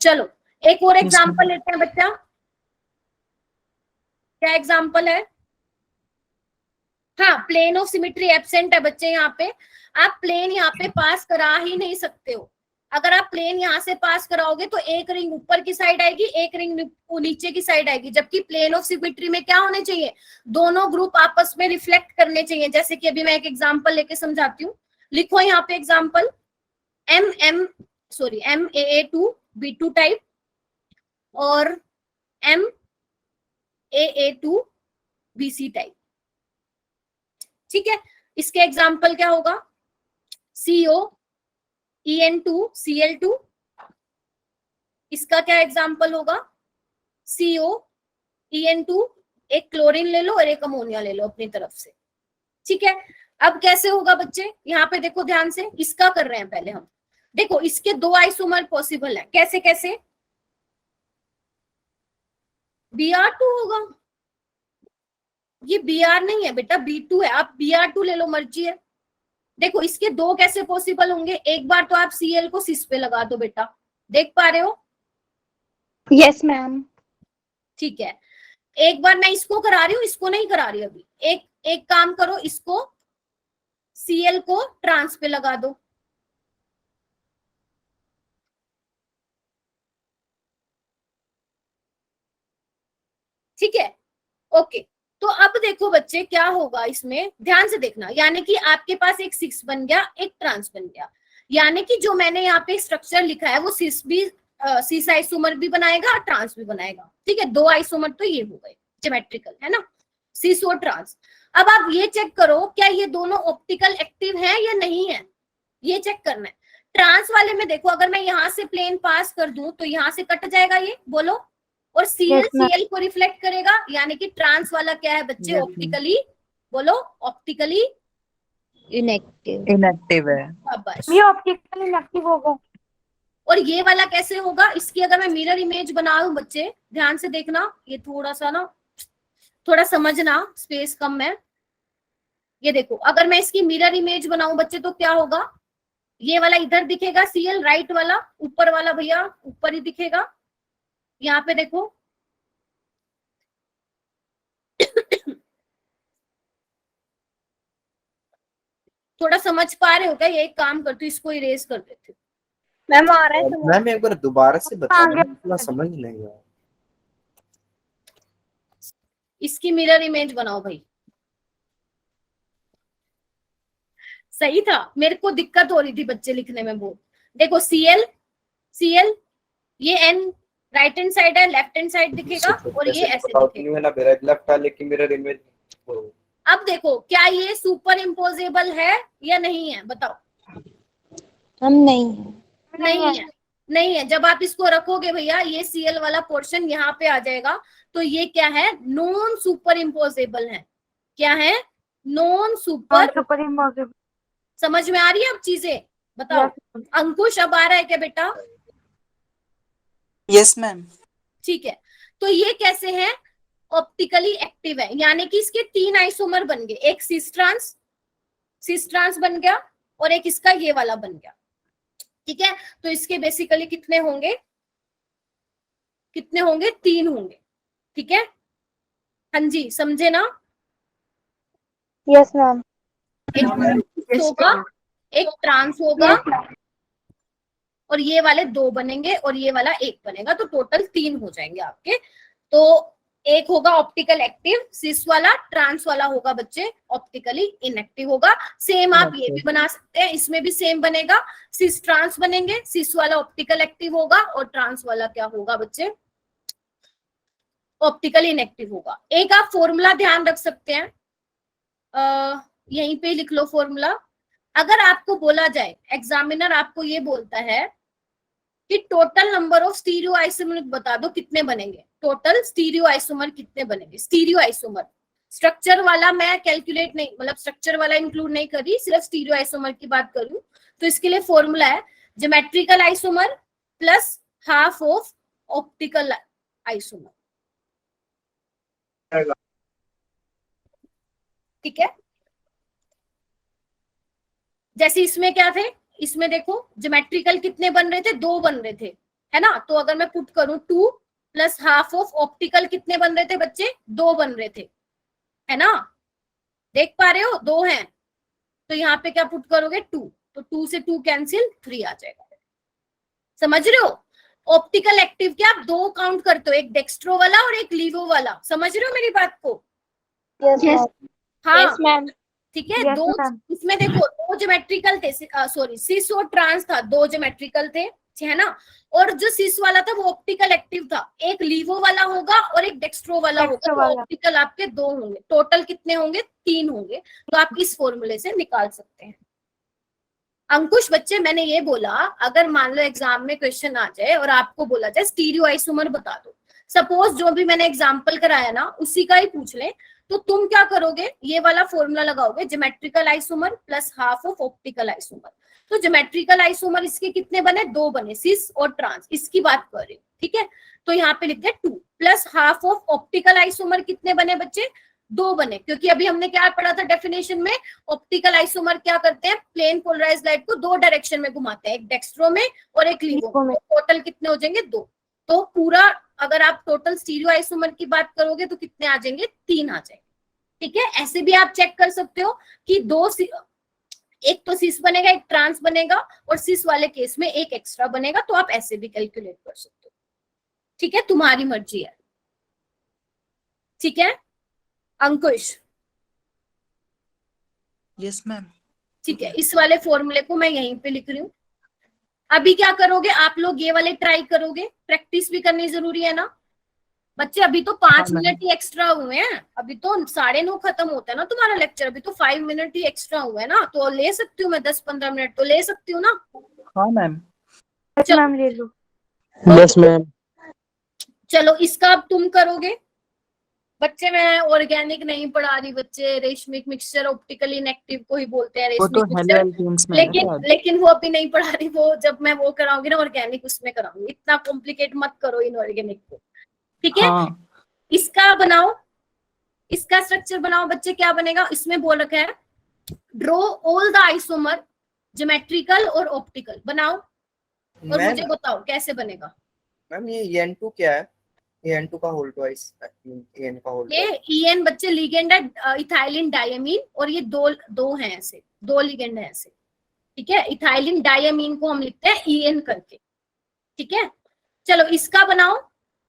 चलो एक और एग्जाम्पल लेते हैं बच्चा, क्या एग्जाम्पल है? हाँ, प्लेन ऑफ सिमेट्री एब्सेंट है बच्चे, यहाँ पे आप प्लेन यहाँ पे पास करा ही नहीं सकते हो। अगर आप प्लेन यहाँ से पास कराओगे तो एक रिंग ऊपर की साइड आएगी, एक रिंग नीचे की साइड आएगी, जबकि प्लेन ऑफ सिमेट्री में क्या होने चाहिए? दोनों ग्रुप आपस में रिफ्लेक्ट करने चाहिए। जैसे कि अभी मैं एक एग्जाम्पल लेके समझाती हूँ, लिखो यहाँ पे एग्जाम्पल, MAA2 B2 टाइप और MAA2 BC टाइप, ठीक है। इसके एग्जाम्पल क्या होगा? COEN2Cl2, इसका क्या एग्जाम्पल होगा? COEN2, एक क्लोरीन ले लो और एक अमोनिया ले लो अपनी तरफ से, ठीक है। अब कैसे होगा बच्चे? यहाँ पे देखो ध्यान से, इसका कर रहे हैं पहले हम, देखो इसके 2 आइसोमर पॉसिबल है, कैसे कैसे? Br2 होगा, ये Br नहीं है बेटा, B2 है, आप Br2 ले लो, मर्जी है। देखो इसके 2 कैसे पॉसिबल होंगे? एक बार तो आप Cl को सिस पे लगा दो बेटा, देख पा रहे हो? Yes ma'am. ठीक है, एक बार मैं इसको करा रही हूँ, इसको नहीं करा रही अभी। एक काम करो, इसको Cl को ट्रांस पे लगा दो, ठीक है, ओके। तो अब देखो बच्चे क्या होगा इसमें, ध्यान से देखना, यानी कि आपके पास एक 6 बन गया, एक ट्रांस बन गया, यानी कि जो मैंने यहाँ पे स्ट्रक्चर लिखा है वो सिस भी सिस आइसोमर भी बनाएगा और ट्रांस भी बनाएगा, ठीक है। 2 आइसोमर तो ये हो गए ज्योमेट्रिकल, है ना, सिस और ट्रांस। अब आप ये चेक करो क्या ये दोनों ऑप्टिकल एक्टिव है या नहीं है, ये चेक करना है। ट्रांस वाले में देखो, अगर मैं यहाँ से प्लेन पास कर दूं तो यहाँ से कट जाएगा ये, बोलो, और Cl को रिफ्लेक्ट करेगा, यानी कि ट्रांस वाला क्या है बच्चे? ऑप्टिकली, बोलो, ऑप्टिकली इनएक्टिव है। बस। ये ऑप्टिकल इनएक्टिव होगा। और ये वाला कैसे होगा? इसकी अगर मैं मिरर इमेज बना लूं बच्चे, ध्यान से देखना, ये थोड़ा सा ना, थोड़ा समझना, स्पेस कम है। ये देखो, अगर मैं इसकी मिरर इमेज बनाऊं बच्चे तो क्या होगा? ये वाला इधर दिखेगा Cl, राइट वाला, ऊपर वाला भैया ऊपर ही दिखेगा। यहाँ पे देखो थोड़ा समझ पा रहे हो क्या? ये एक काम करती हूँ, इसको इरेज कर देती हूँ। मैम आ रहा है मैम एक बार दोबारा से बता देना, थोड़ा समझ नहीं आया। इसकी मिरर इमेज बनाओ भाई, सही था, मेरे को दिक्कत हो रही थी बच्चे लिखने में वो। देखो Cl Cl, ये N राइट हैंड साइड है, लेफ्ट हैंड साइड दिखेगा और ये ऐसे दिखेगा। मेरा मिरर लेफ्ट था लेकिन मिरर इमेज। अब देखो क्या ये सुपर इम्पोजेबल है या नहीं है, बताओ। हम नहीं नहीं है, नहीं है। जब आप इसको रखोगे भैया, ये Cl वाला पोर्शन यहाँ पे आ जाएगा, तो ये क्या है, नॉन सुपर इम्पोजेबल है। क्या है, नॉन सुपर। Super impossible. समझ में आ रही है अब चीजें, बताओ। अंकुश अब आ रहा है क्या बेटा? Yes ma'am. ठीक है, तो ये कैसे है, ऑप्टिकली एक्टिव है, यानी कि इसके 3 आइसोमर बन गए, एक सिस ट्रांस बन गया और एक इसका ये वाला बन गया। ठीक है, तो इसके बेसिकली कितने होंगे, 3 होंगे। ठीक है, हाँ जी, समझे ना? Yes ma'am. एक होगा, एक ट्रांस होगा और ये वाले 2 बनेंगे और ये वाला 1 बनेगा, तो टोटल 3 हो जाएंगे आपके। तो एक होगा ऑप्टिकल एक्टिव सिस वाला, ट्रांस वाला होगा बच्चे ऑप्टिकली इनएक्टिव होगा। सेम आप ये भी बना सकते हैं, इसमें भी सेम बनेगा, सिस ट्रांस बनेंगे, सिस वाला ऑप्टिकल एक्टिव होगा और ट्रांस वाला क्या होगा बच्चे, ऑप्टिकल इनएक्टिव होगा। एक आप फॉर्मूला ध्यान रख सकते हैं, यहीं पे लिख लो फॉर्मूला। अगर आपको बोला जाए, एग्जामिनर आपको ये बोलता है कि total number of stereo isomer बता दो कितने बनेंगे, टोटल स्टीरियो आइसोमर कितने बनेंगे। स्टीरियो आइसोमर, स्ट्रक्चर वाला मैं कैलकुलेट नहीं, मतलब स्ट्रक्चर वाला इंक्लूड नहीं कर रही, सिर्फ स्टीरियो आइसोमर की बात करूं तो इसके लिए फॉर्मूला है geometrical isomer plus half of optical isomer. ठीक है, जैसे इसमें क्या थे, इसमें देखो ज्योमेट्रिकल कितने बन रहे थे, 2 बन रहे थे, है ना। तो अगर मैं पुट करूं 2 प्लस हाफ ऑफ ऑप्टिकल कितने बन रहे थे बच्चे, 2 बन रहे थे, है ना। देख पा रहे हो, 2 हैं, तो यहाँ पे क्या पुट करोगे 2, तो 2 से 2 कैंसिल, 3 आ जाएगा। समझ रहे हो? ऑप्टिकल एक्टिव क्या आप 2 काउंट करते हो, एक डेक्स्ट्रो वाला और एक लीवो वाला। समझ रहे हो मेरी बात को? यस हाँ मैम। ठीक है। Yes, 2 ma'am. इसमें देखो 2 ज्योमेट्रिकल थे, सॉरी सिस और ट्रांस था, 2 ज्योमेट्रिकल थे, है ना। और जो सिस वाला था वो ऑप्टिकल एक्टिव था, एक लीवो वाला होगा और एक डेक्स्ट्रो वाला होगा, तो ऑप्टिकल आपके 2 होंगे, टोटल कितने होंगे, 3 होंगे। तो आप इस फॉर्मूले से निकाल सकते हैं। अंकुश बच्चे मैंने ये बोला, अगर मान लो एग्जाम में क्वेश्चन आ जाए और आपको बोला जाए स्टीरियो आइसोमर बता दो, सपोज जो भी मैंने एग्जाम्पल कराया ना उसी का ही पूछ ले, तो तुम क्या करोगे, ये वाला फॉर्मूला लगाओगे geometrical isomer plus half of optical isomer. तो ज्योमेट्रिकल आइसोमर इसके कितने बने, 2 बने, सिस और ट्रांस, इसकी बात कर रही हूँ। ठीक है, तो यहाँ पे लिखते हैं 2 plus half of optical isomer कितने बने बच्चे, 2 बने, क्योंकि अभी हमने क्या पढ़ा था डेफिनेशन में, ऑप्टिकल आइसोमर क्या करते हैं, प्लेन पोलराइज्ड लाइट को 2 डायरेक्शन में घुमाते हैं, एक डेक्स्ट्रो में और एक लीवो में। टोटल कितने हो जाएंगे, 2। तो पूरा अगर आप टोटल स्टीरियो आइसोमर की बात करोगे तो कितने आ जाएंगे, 3 आ जाएंगे। ठीक है, ऐसे भी आप चेक कर सकते हो कि 2, एक तो सिस बनेगा, एक ट्रांस बनेगा, और सिस वाले केस में एक एक्स्ट्रा बनेगा, तो आप ऐसे भी कैलकुलेट कर सकते हो। ठीक है, तुम्हारी मर्जी है। ठीक है अंकुश? Yes ma'am. ठीक है, इस वाले फॉर्मूले को मैं यहीं पे लिख रही हूँ। अभी क्या करोगे आप लोग, ये वाले ट्राई करोगे, प्रैक्टिस भी करनी जरूरी है ना बच्चे। अभी तो 5 मिनट ही एक्स्ट्रा हुए हैं, अभी तो 9:30 खत्म होता है ना तुम्हारा लेक्चर, अभी तो 5 मिनट ही एक्स्ट्रा हुए हैं ना, तो ले सकती हूँ मैं 10-15 मिनट तो ले सकती हूँ ना। हाँ मैम। मैम ले लो। Yes ma'am. चलो इसका अब तुम करोगे बच्चे। मैं ऑर्गेनिक नहीं पढ़ा रही बच्चे, रेशमिक मिक्सचर ऑप्टिकली इनएक्टिव को ही बोलते हैं वो तो रेशमिक मिक्सचर, हेलो में है ना शायद। लेकिन वो अभी नहीं पढ़ा रही, वो जब मैं वो कराऊंगी ना ऑर्गेनिक उसमें कराऊंगी। इतना कॉम्प्लिकेट मत करो इन ऑर्गेनिक को, ठीक है। हाँ। इसका बनाओ, इसका स्ट्रक्चर बनाओ बच्चे। क्या बनेगा, इसमें बोल रखा है draw all the isomer geometrical और ऑप्टिकल। बनाओ और मुझे बताओ कैसे बनेगा। मैम ये En2 क्या है, En2 का होल ट्वाइस, En का होल, ये En बच्चे लिगेंड है इथाइलिन डायमीन, और ये दो हैं ऐसे, 2 लिगेंड है ऐसे। ठीक है, इथाइलिन डायमीन को हम लिखते हैं En करके। ठीक है, चलो इसका बनाओ।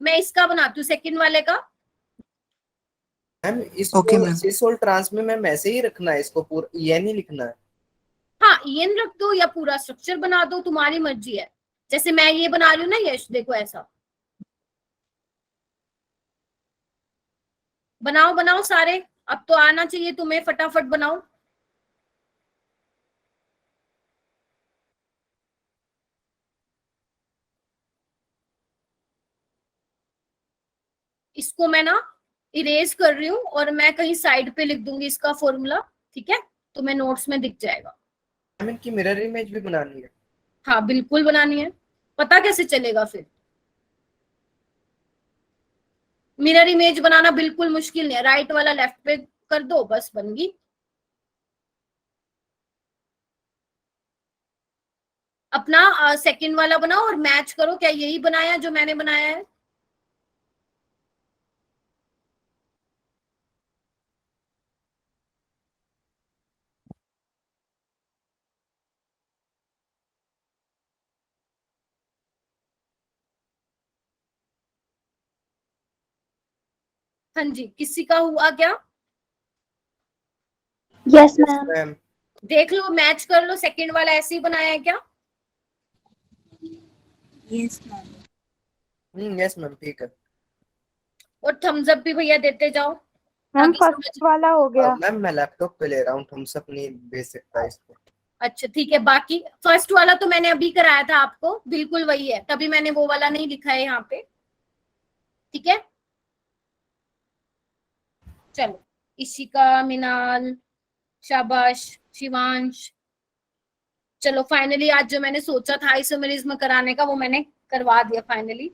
मैं इसका बनाती हूँ सेकंड वाले का। मैम इसको सिस और ट्रांस में मैम ऐसे ही रखना है, इसको पूरा En ही लिखना है। हाँ EN रख दो या पूरा स्ट्रक्चर बना दो, तुम्हारी मर्जी है। जैसे मैं ये बना रही हूँ ना यश, देखो ऐसा बनाओ बनाओ सारे। अब तो आना चाहिए तुम्हें, फटाफट बनाओ। इसको मैं ना इरेज कर रही हूँ और मैं कहीं साइड पे लिख दूंगी इसका फॉर्मूला, ठीक है, तुम्हें नोट्स में दिख जाएगा। मैम इनकी मिरर इमेज भी बनानी है? हाँ बिल्कुल बनानी है। पता कैसे चलेगा फिर? मिरर इमेज बनाना बिल्कुल मुश्किल नहीं है, राइट वाला लेफ्ट पे कर दो, बस बन गई। अपना सेकंड वाला बनाओ और मैच करो, क्या यही बनाया जो मैंने बनाया है? हाँ जी, किसी का हुआ क्या? Yes yes ma'am. मैम। देख लो, मैच कर लो, सेकंड वाला ऐसे ही बनाया है क्या? Yes ma'am. यस मैम ठीक है। और थम्स अप भी भैया देते जाओ मैम ताकि फर्स्ट समझ। वाला हो गया। मैम मैं लैपटॉप पे ले रहा हूँ, थम्स अप नहीं भेज सकता इसको। अच्छा ठीक है, बाकी फर्स्ट वाला तो मैंने अभी कराया था आपको, बिल्कुल वही है, तभी मैंने वो वाला नहीं लिखा है यहाँ पे, ठीक है। चलो, इशिका, मिनाल, शाबाश, शिवांश। चलो फाइनली आज जो मैंने सोचा था आइसोमेरिज्म कराने का वो मैंने करवा दिया, फाइनली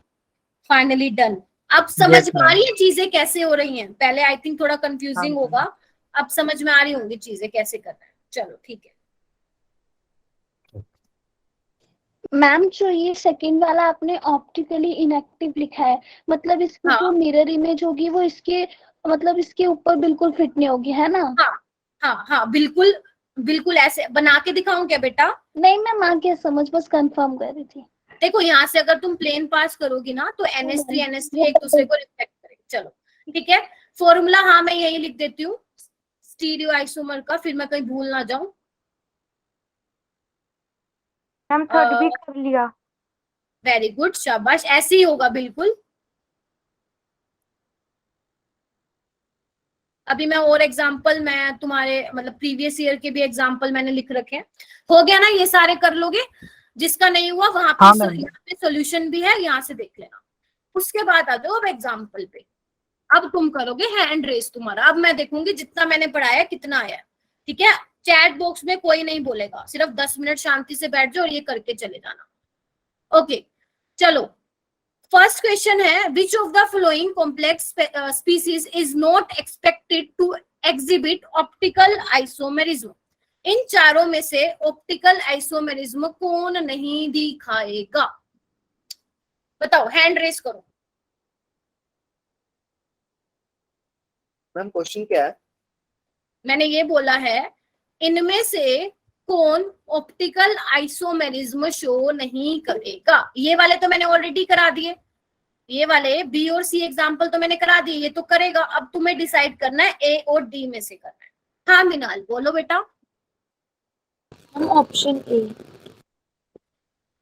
फाइनली डन। अब समझ Yes, में आ ma'am. रही है चीजें कैसे हो रही हैं? पहले आई थिंक थोड़ा हाँ, कंफ्यूजिंग ma'am. होगा, अब समझ में आ रही होंगी चीजें कैसे करना है। चलो ठीक है। मैम जो ये सेकंड वाला आपने ऑप्टिकली इनएक्टिव लिखा है, मतलब इसकी हाँ जो मिरर इमेज होगी वो इसके मतलब इसके ऊपर बिल्कुल फिट नहीं होगी, है ना? हाँ हाँ हाँ बिल्कुल बिल्कुल। ऐसे बना के दिखाऊं क्या बेटा? नहीं मैम, आगे समझ, बस कंफर्म कर रही थी। देखो यहाँ से अगर तुम प्लेन पास करोगी ना तो NH3 एक दूसरे को रिफ्लेक्ट करेंगे। चलो ठीक है, फॉर्मूला हाँ मैं यही लिख देती हूँ स्टीरियो आइसोमर का, फिर मैं कहीं भूल ना जाऊं। मैम थर्ड भी कर लिया। वेरी गुड, शाबाश, ऐसे ही होगा बिल्कुल। अभी मैं और एग्जांपल, मैं तुम्हारे मतलब प्रीवियस ईयर के भी एग्जांपल मैंने लिख रखे हैं। हो गया ना, ये सारे कर लोगे? जिसका नहीं हुआ वहां पे हाँ मैम। यहाँ पे सॉल्यूशन भी है, यहाँ से देख लेना। उसके बाद आ जाओ अब एग्जांपल पे। अब तुम करोगे हैंड रेस तुम्हारा, अब मैं देखूंगी जितना मैंने पढ़ाया कितना आया है, ठीक है। चैट बॉक्स में कोई नहीं बोलेगा, सिर्फ 10 मिनट शांति से बैठ जाओ और ये करके चले जाना। ओके चलो, फर्स्ट क्वेश्चन है, which of the following complex species is not expected to exhibit optical isomerism? इन चारों में से ऑप्टिकल आइसोमेरिज्म कौन नहीं दिखाएगा? बताओ, हैंड रेस करो। मैम क्वेश्चन क्या है? मैंने ये बोला है इनमें से कौन ऑप्टिकल आइसोमेरिज्म शो नहीं करेगा? ये वाले तो मैंने ऑलरेडी करा दिए, ये वाले बी और सी एग्जाम्पल तो मैंने करा दिए, ये तो करेगा। अब तुम्हें डिसाइड करना है ए और डी में से करना है। हाँ मिनाल बोलो बेटा। Option A.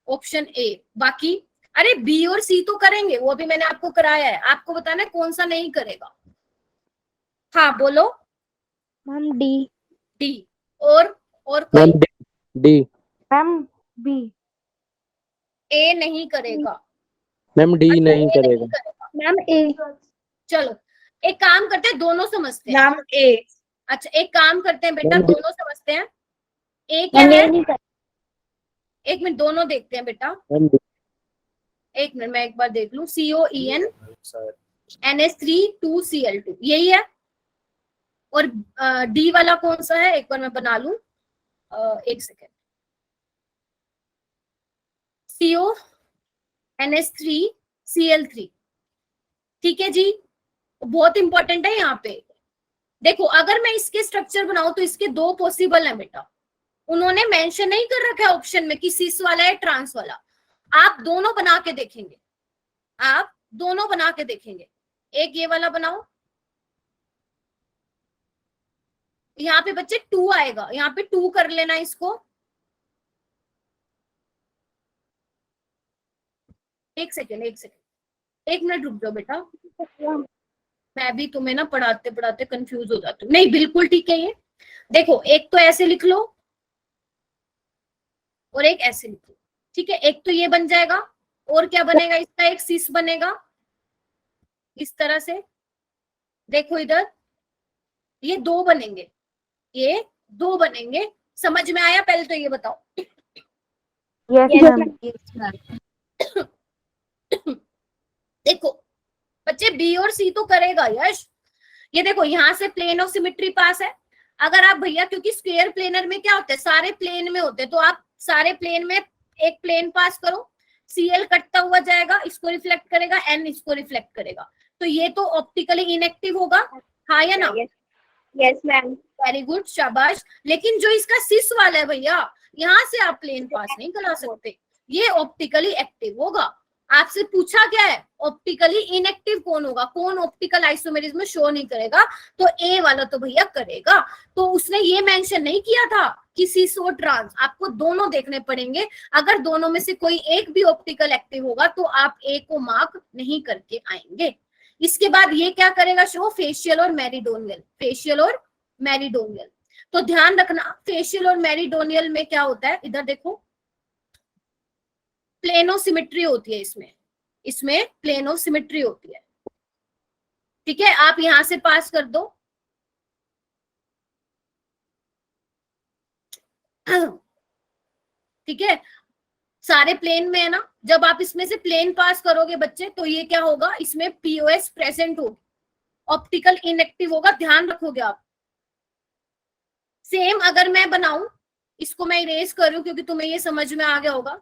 ऑप्शन ए, बाकी? अरे बी और सी तो करेंगे, वो भी मैंने आपको कराया है, आपको बताना है कौन सा नहीं करेगा। हाँ बोलो। Ma'am D. डी। और कोई? Ma'am D. Ma'am B. A नहीं करेगा? मैम डी अच्छा, नहीं A करेगा। Ma'am A. चलो एक काम करते हैं, दोनों समझते हैं। नाम ए। अच्छा एक काम करते हैं बेटा, मैम, दोनों समझते हैं। ए क्या मैम है? ए नहीं कर। एक मिनट, दोनों देखते हैं बेटा, मैम डी। एक मिनट मैं एक बार देख लूं। COEN NH3 2Cl2 यही है। और डी वाला कौन सा है, एक बार मैं बना लूं, एक सेकेंड। CO NH3 Cl3, ठीक है जी, बहुत इंपॉर्टेंट है यहाँ पे। देखो अगर मैं इसके स्ट्रक्चर बनाऊं तो इसके दो पॉसिबल है बेटा, उन्होंने मेंशन नहीं कर रखा है ऑप्शन में कि सिस वाला है ट्रांस वाला। आप दोनों बना के देखेंगे, आप दोनों बना के देखेंगे। एक ये वाला बनाओ, यहाँ पे बच्चे 2 आएगा, यहाँ पे 2 कर लेना इसको, एक सेकेंड, एक मिनट रुक जाओ बेटा, मैं भी तुम्हें ना पढ़ाते पढ़ाते कंफ्यूज हो जाती हूँ। नहीं बिल्कुल ठीक है ये। देखो एक तो ऐसे लिख लो और एक ऐसे लिख लो, ठीक है। एक तो ये बन जाएगा, और क्या बनेगा इसका, एक सिस बनेगा इस तरह से। देखो इधर ये दो बनेंगे, ये दो बनेंगे। समझ में आया? पहले तो ये बताओ। देखो बच्चे बी और सी तो करेगा यश। ये देखो यहाँ से प्लेन ऑफ सिमेट्री पास है। अगर आप भैया, क्योंकि स्क्वायर प्लेनर में क्या होता है, सारे प्लेन में होते हैं, तो आप सारे प्लेन में एक प्लेन पास करो, सीएल कटता हुआ जाएगा, इसको रिफ्लेक्ट करेगा, एन इसको रिफ्लेक्ट करेगा, तो ये तो ऑप्टिकली इनएक्टिव होगा, हाँ या ना? Yes ma'am. वेरी गुड, शाबाश। लेकिन जो इसका सिस वाला है भैया, यहाँ से आप प्लेन पास नहीं करा सकते, ये ऑप्टिकली एक्टिव होगा। आपसे पूछा क्या है, ऑप्टिकली इनएक्टिव कौन होगा, कौन ऑप्टिकल आइसोमेरिज्म में शो नहीं करेगा, तो ए वाला तो भैया करेगा। तो उसने ये मेंशन नहीं किया था कि सिस और ट्रांस, आपको दोनों देखने पड़ेंगे। अगर दोनों में से कोई एक भी ऑप्टिकल एक्टिव होगा तो आप ए को मार्क नहीं करके आएंगे। इसके बाद ये क्या करेगा शो, फेशियल और मेरिडोनियल, फेशियल और मेरिडोनियल। तो ध्यान रखना फेशियल और मेरिडोनियल में क्या होता है, इधर देखो प्लेनो सिमेट्री होती है, इसमें प्लेनो सिमेट्री होती है, ठीक है। आप यहां से पास कर दो, ठीक है, सारे प्लेन में है ना। जब आप इसमें से प्लेन पास करोगे बच्चे, तो ये क्या होगा, इसमें पीओएस प्रेजेंट होगी, ऑप्टिकल इनएक्टिव होगा, ध्यान रखोगे आप। सेम अगर मैं बनाऊं, इसको मैं इरेज करूं क्योंकि तुम्हें ये समझ में आ गया होगा।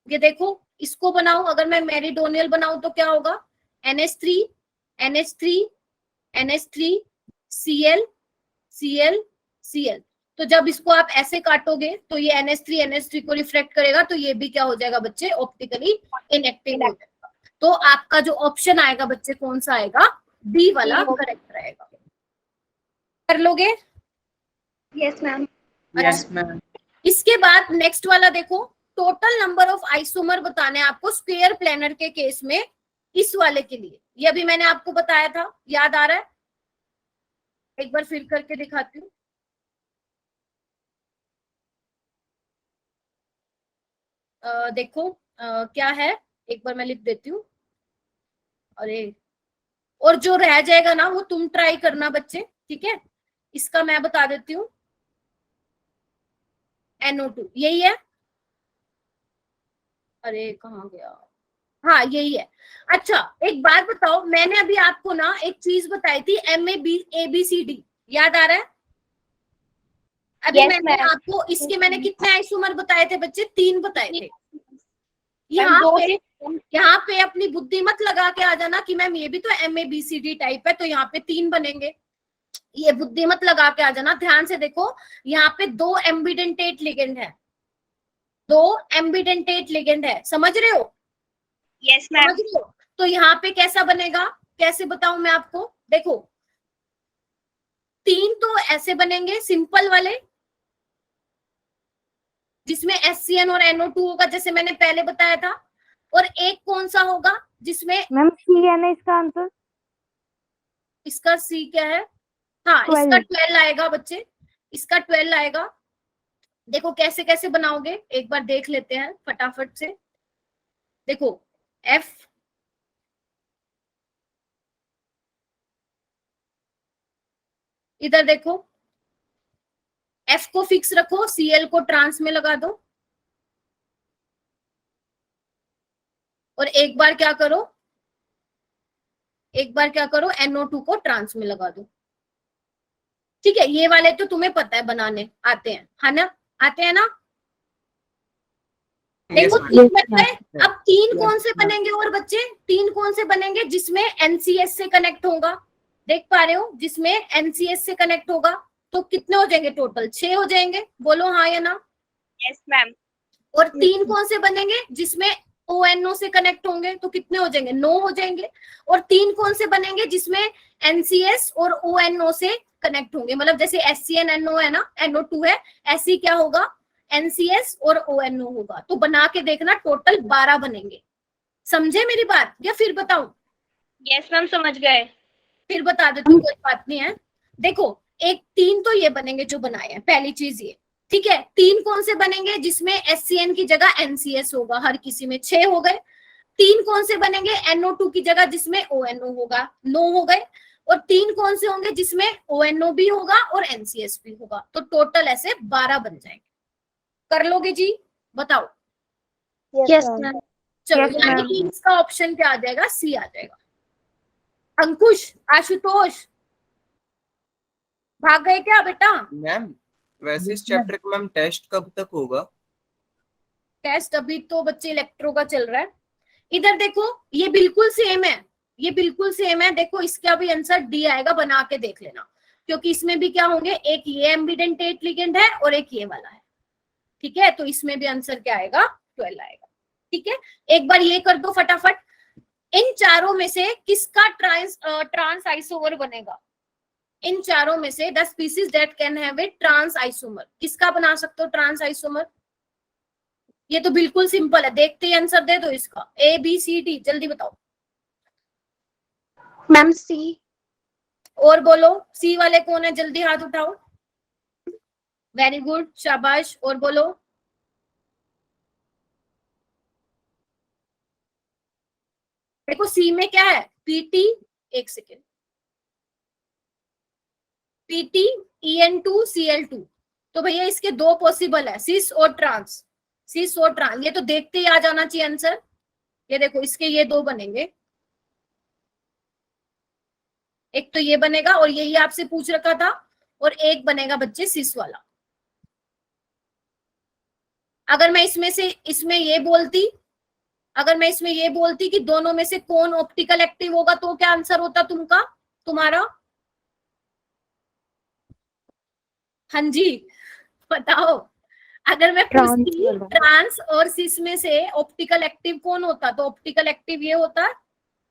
ये देखो इसको बनाऊं, अगर मैं मेरिडोनियल बनाऊं तो क्या होगा, NH3 NH3 NH3 Cl Cl Cl। तो जब इसको आप ऐसे काटोगे तो ये NH3 को रिफ्लेक्ट करेगा, तो ये भी क्या हो जाएगा बच्चे, ऑप्टिकली इनएक्टिव हो जाएगा। तो आपका जो ऑप्शन आएगा बच्चे कौन सा आएगा, बी वाला करेक्ट रहेगा। कर लोगे? Yes ma'am. Yes ma'am. इसके बाद नेक्स्ट वाला देखो, टोटल नंबर ऑफ आइसोमर बताने आपको स्क्वायर प्लेनर के केस में, इस वाले के लिए। ये अभी मैंने आपको बताया था, याद आ रहा है? एक बार फिर करके दिखाती हूँ। देखो क्या है, एक बार मैं लिख देती हूँ। अरे, और जो रह जाएगा ना वो तुम ट्राई करना बच्चे, ठीक है। इसका मैं बता देती हूँ, NO2 यही है। अरे कहाँ गया, हाँ यही है। अच्छा एक बात बताओ, मैंने अभी आपको ना एक चीज बताई थी, MABCD, याद आ रहा है? अभी मैंने आपको इसके मैंने कितने आइसोमर बताए थे बच्चे, 3 बताए थे। यहाँ पे अपनी बुद्धि मत लगा के आ जाना कि मैम ये भी तो MABCD टाइप है, तो यहाँ पे 3 बनेंगे, ये बुद्धि मत लगा के आ जाना। ध्यान से देखो, यहाँ पे 2 एम्बिडेंटेट लिगेंड है, 2 एम्बिडेंटेट लिगेंड है, समझ रहे हो? Yes ma'am. समझ रहे हो? तो यहाँ पे कैसा बनेगा, कैसे बताऊं मैं आपको, देखो 3 तो ऐसे बनेंगे सिंपल वाले, जिसमें SCN और NO2 होगा जैसे मैंने पहले बताया था। और एक कौन सा होगा जिसमें, मैम सी है ना इसका आंसर? इसका C क्या है, हाँ 12। इसका 12 आएगा बच्चे, इसका 12 आएगा। देखो कैसे कैसे बनाओगे, एक बार देख लेते हैं फटाफट से। देखो F, इधर देखो F को फिक्स रखो, Cl को ट्रांस में लगा दो, और एक बार क्या करो, NO2 को ट्रांस में लगा दो, ठीक है। ये वाले तो तुम्हें पता है बनाने आते हैं, है ना, आते हैं ना। देखो 3 बन गए। अब 3 कौन से बनेंगे और बच्चे, 3 कौन से बनेंगे जिसमें NCS से कनेक्ट होगा, देख पा रहे हो, जिसमें NCS से कनेक्ट होगा, तो कितने हो जाएंगे टोटल, 6 हो जाएंगे, बोलो हाँ या ना? Yes ma'am. और 3 कौन से बनेंगे जिसमें ONO से कनेक्ट होंगे तो कितने हो जाएंगे? 9 हो जाएंगे। और 3 कौन से बनेंगे? जिसमें NCS और ONO से कनेक्ट होंगे, मतलब जैसे SCN-NO है ना, NO2 है, ऐसी क्या होगा? NCS और ONO होगा। तो बना के देखना, टोटल 12 बनेंगे। समझे मेरी बात या फिर बताऊं? यस मैम, समझ गए। फिर बता देती हूँ, कोई बात नहीं है। देखो, एक 3 तो ये बनेंगे जो बनाए हैं, पहली चीज ये, ठीक है। 3 कौन से बनेंगे? जिसमें SCN की जगह NCS होगा, हर किसी में 6 हो गए। 3 कौन से बनेंगे? NO2 की जगह जिसमें ONO होगा, 9 हो गए। और 3 कौन से होंगे? जिसमें ONO भी होगा और NCS भी होगा। तो टोटल ऐसे 12 बन जाएंगे। कर लोगे जी? बताओ। Yes ma'am. चलो, Yes, यानी ma'am. कि इसका ऑप्शन क्या आ जाएगा? सी आ जाएगा। अंकुश, आशुतोष, भाग गए क्या बेटा? मैम वैसे इस चैप्टर का मैम टेस्ट कब तक होगा? टेस्ट अभी तो बच्चे इलेक्ट्रो का चल रहा है। इधर देखो, ये बिल्कुल सेम है, ये बिल्कुल सेम है। देखो, इसका भी आंसर डी आएगा, बना के देख लेना, क्योंकि इसमें भी क्या होंगे? एक ये एम्बिडेंट लिगेंड है और एक ये वाला है, ठीक है। तो इसमें भी आंसर क्या आएगा? 12 आएगा, ठीक है। एक बार ये कर दो फटाफट। इन चारों में से किसका ट्रांस आइसोमर बनेगा? इन चारों में से the species that can have a trans isomer, किसका बना सकते हो ट्रांस आइसोमर? ये तो बिल्कुल सिंपल है, देखते ही आंसर दे दो इसका। ABCD, जल्दी बताओ। मैम सी। और बोलो, सी वाले कौन है? जल्दी हाथ उठाओ। वेरी गुड, शाबाश। और बोलो। देखो, सी में क्या है? PT, एक सेकेंड, PT EN2Cl2। तो भैया इसके 2 पॉसिबल है, सिस और ट्रांस। सिस और ट्रांस, ये तो देखते ही आ जाना चाहिए आंसर। ये देखो, इसके ये 2 बनेंगे, एक तो ये बनेगा और यही आपसे पूछ रखा था, और एक बनेगा बच्चे सिस वाला। अगर मैं इसमें ये बोलती, अगर मैं इसमें ये बोलती कि दोनों में से कौन ऑप्टिकल एक्टिव होगा, तो क्या आंसर होता तुम्हारा? हाँ जी, बताओ। अगर मैं पूछती ट्रांस और सिस में से ऑप्टिकल एक्टिव कौन होता, तो ऑप्टिकल एक्टिव ये होता,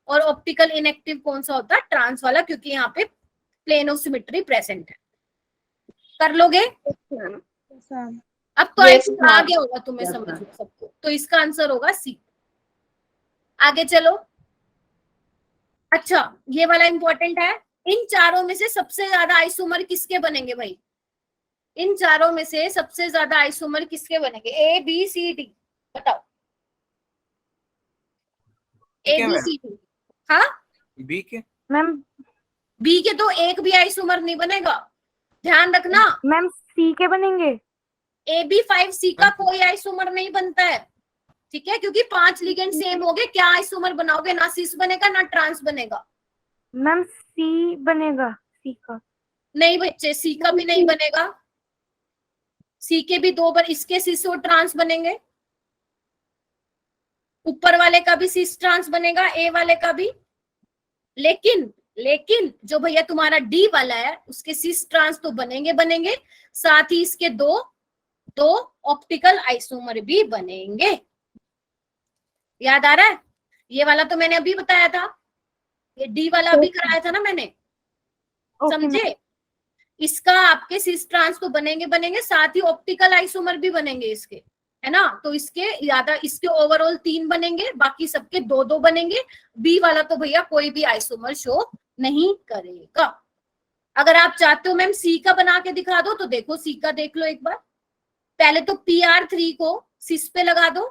और ऑप्टिकल इनएक्टिव कौन सा होता? ट्रांस वाला, क्योंकि यहाँ पे प्लेन ऑफ सिमेट्री प्रेजेंट है। कर लोगे? अब तो आ गया होगा तुम्हें समझ में सबको। तो इसका आंसर होगा सी। आगे चलो। अच्छा, ये वाला इंपॉर्टेंट है। इन चारों में से सबसे ज्यादा आइसोमर किसके बनेंगे भाई? इन चारों में से सबसे ज्यादा आइसोमर किसके बनेंगे? ABCD, बताओ। ABCD। हाँ, बी के? मैम बी के तो एक भी आइसोमर नहीं बनेगा, ध्यान रखना। मैम सी के बनेंगे। AB5C का कोई आइसोमर नहीं बनता है, ठीक है, क्योंकि 5 लिगेंड सेम हो गए। क्या आइसोमर बनाओगे? ना सिस बनेगा ना ट्रांस बनेगा। मैम सी बनेगा, सी का। नहीं बच्चे, सी का भी नहीं बनेगा। सी के भी 2 बार, इसके सिस और ट्रांस बनेंगे, ऊपर वाले का भी सिस ट्रांस बनेगा, ए वाले का भी। लेकिन जो भैया तुम्हारा डी वाला है, उसके सिस ट्रांस तो बनेंगे, साथ ही इसके दो ऑप्टिकल आइसोमर भी बनेंगे। याद आ रहा है? ये वाला तो मैंने अभी बताया था, ये डी वाला अभी कराया था ना मैंने, समझे? इसका आपके सिस ट्रांस तो बनेंगे, साथ ही ऑप्टिकल आइसोमर भी बनेंगे इसके, है ना। तो इसके ओवरऑल 3 बनेंगे, बाकी सबके 2 बनेंगे। बी वाला तो भैया कोई भी आइसोमर शो नहीं करेगा। अगर आप चाहते हो मैम सी का बना के दिखा दो, तो देखो सी का देख लो एक बार। पहले तो PR3 को सिस पे लगा दो।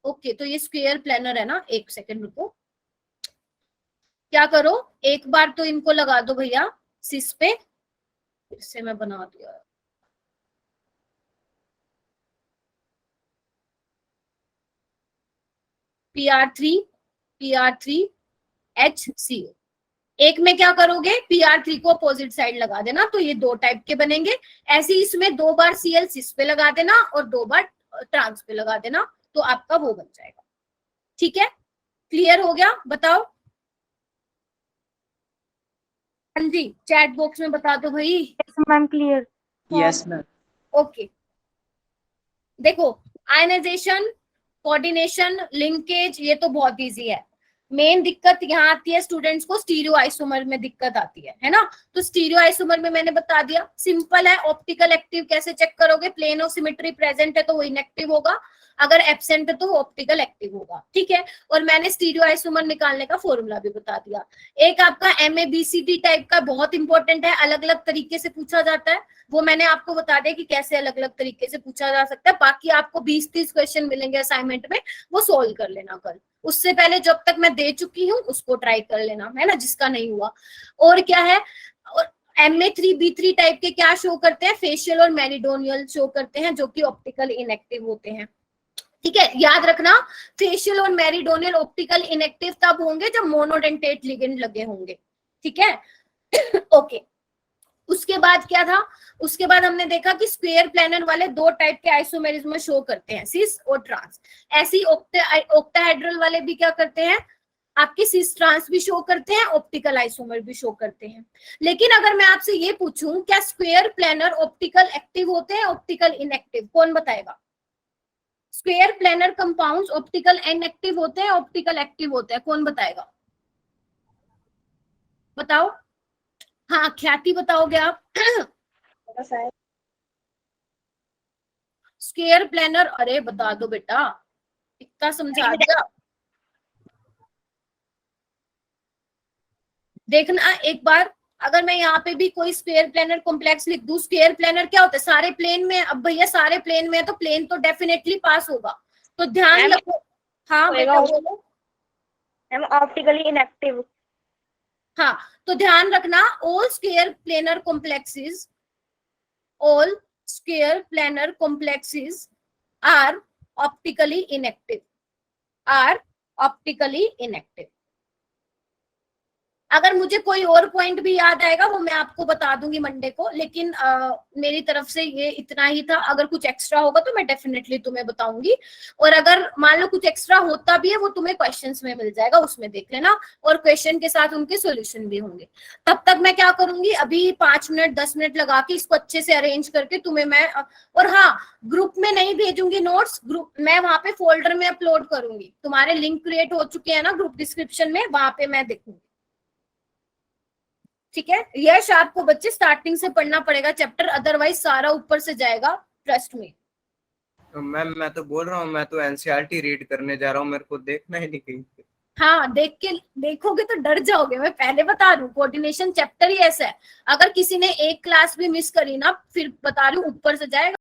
ओके, तो ये स्क्वायर प्लेनर है ना, एक सेकेंड रुको। क्या करो, एक बार तो इनको लगा दो भैया सिस पे, फिर से मैं बना दिया। PR3 HCO। एक में क्या करोगे? PR3 को अपोजिट साइड लगा देना, तो ये 2 टाइप के बनेंगे। ऐसे इसमें 2 बार Cl सिस पे लगा देना और 2 बार ट्रांस पे लगा देना, तो आपका वो बन जाएगा। ठीक है, क्लियर हो गया? बताओ। हाँ जी, चैट बॉक्स में बता दो भाई। Ma'am clear. Yes ma'am. Okay, देखो आयनाइजेशन, कोऑर्डिनेशन, लिंकेज, ये तो बहुत इजी है। मेन दिक्कत यहाँ आती है स्टूडेंट्स को, स्टीरियो आइसोमर में दिक्कत आती है ना। तो स्टीरियो आइसोमर में मैंने बता दिया, सिंपल है। ऑप्टिकल एक्टिव कैसे चेक करोगे? प्लेन ऑफ सिमेट्री प्रेजेंट है तो वो इनएक्टिव होगा, अगर एब्सेंट है तो ऑप्टिकल एक्टिव होगा, ठीक है। और मैंने स्टीरियो आइसोमर निकालने का फॉर्मूला भी बता दिया। एक आपका MABCD टाइप का बहुत इंपॉर्टेंट है, अलग अलग तरीके से पूछा जाता है, वो मैंने आपको बता दिया कि कैसे अलग अलग तरीके से पूछा जा सकता है। बाकी आपको 20-30 क्वेश्चन मिलेंगे असाइनमेंट में, वो सोल्व कर लेना कल। उससे पहले जब तक मैं दे चुकी हूँ उसको ट्राई कर लेना, है ना, जिसका नहीं हुआ। और क्या है, MA3B3 टाइप के क्या शो करते हैं? फेशियल और मेरिडोनियल शो करते हैं, जो कि ऑप्टिकल इनएक्टिव होते हैं, ठीक है। याद रखना, फेशियल और मेरिडोनियल ऑप्टिकल इनएक्टिव तब होंगे जब मोनोडेंटेट लिगेंड लगे होंगे, ठीक है। ओके, उसके बाद क्या था? उसके बाद हमने देखा कि स्क्वायर प्लेनर वाले दो टाइप के आइसोमेरिज्म शो करते हैं, सिस और ट्रांस। ऐसी ऑक्टाहेड्रल वाले भी क्या करते हैं? आपके सिस ट्रांस भी शो करते हैं, ऑप्टिकल आइसोमर भी शो करते हैं। लेकिन अगर मैं आपसे ये पूछूं, क्या स्क्वायर प्लेनर ऑप्टिकल एक्टिव होते हैं, ऑप्टिकल इनएक्टिव? कौन बताएगा? Square planar compounds optical inactive होते हैं, ऑप्टिकल एक्टिव होते हैं? कौन बताएगा? बताओ। हाँ, ख्याति बताओगे आप? स्क्वायर प्लेनर, अरे बता दो बेटा, इतना समझा दिया। देखना एक बार, अगर मैं यहाँ पे भी कोई स्क्वायर प्लेनर कॉम्प्लेक्स लिख दूं, स्क्वायर प्लेनर क्या होता है? सारे प्लेन में। अब भैया सारे प्लेन में है तो प्लेन तो डेफिनेटली पास होगा, तो ध्यान रखो। हाँ बेटा बोलो। Optically inactive. हाँ, तो ध्यान रखना, all square planar complexes are optically inactive, अगर मुझे कोई और पॉइंट भी याद आएगा वो मैं आपको बता दूंगी मंडे को, लेकिन मेरी तरफ से ये इतना ही था। अगर कुछ एक्स्ट्रा होगा तो मैं डेफिनेटली तुम्हें बताऊंगी, और अगर मान लो कुछ एक्स्ट्रा होता भी है वो तुम्हें क्वेश्चंस में मिल जाएगा, उसमें देख लेना, और क्वेश्चन के साथ उनके सॉल्यूशन भी होंगे। तब तक मैं क्या करूंगी, अभी 5 मिनट 10 मिनट लगा के इसको अच्छे से अरेंज करके तुम्हें मैं, और हाँ, ग्रुप में नहीं भेजूंगी नोट्स, ग्रुप मैं वहां पे फोल्डर में अपलोड करूंगी। तुम्हारे लिंक क्रिएट हो चुके हैं ना ग्रुप डिस्क्रिप्शन में, वहां पे मैं देखूंगी, ठीक है। यश, आपको बच्चे स्टार्टिंग से पढ़ना पड़ेगा चैप्टर, अदरवाइज सारा ऊपर से जाएगा, ट्रस्ट में। मैम मैं तो बोल रहा हूँ, मैं तो NCERT रीड करने जा रहा हूँ, मेरे को देखना ही नहीं कहीं। हाँ, देखोगे तो डर जाओगे, मैं पहले बता रही हूँ। कोऑर्डिनेशन चैप्टर ही ऐसा है, अगर किसी ने एक क्लास भी मिस करी ना, फिर बता रही हूँ ऊपर से जाएगा।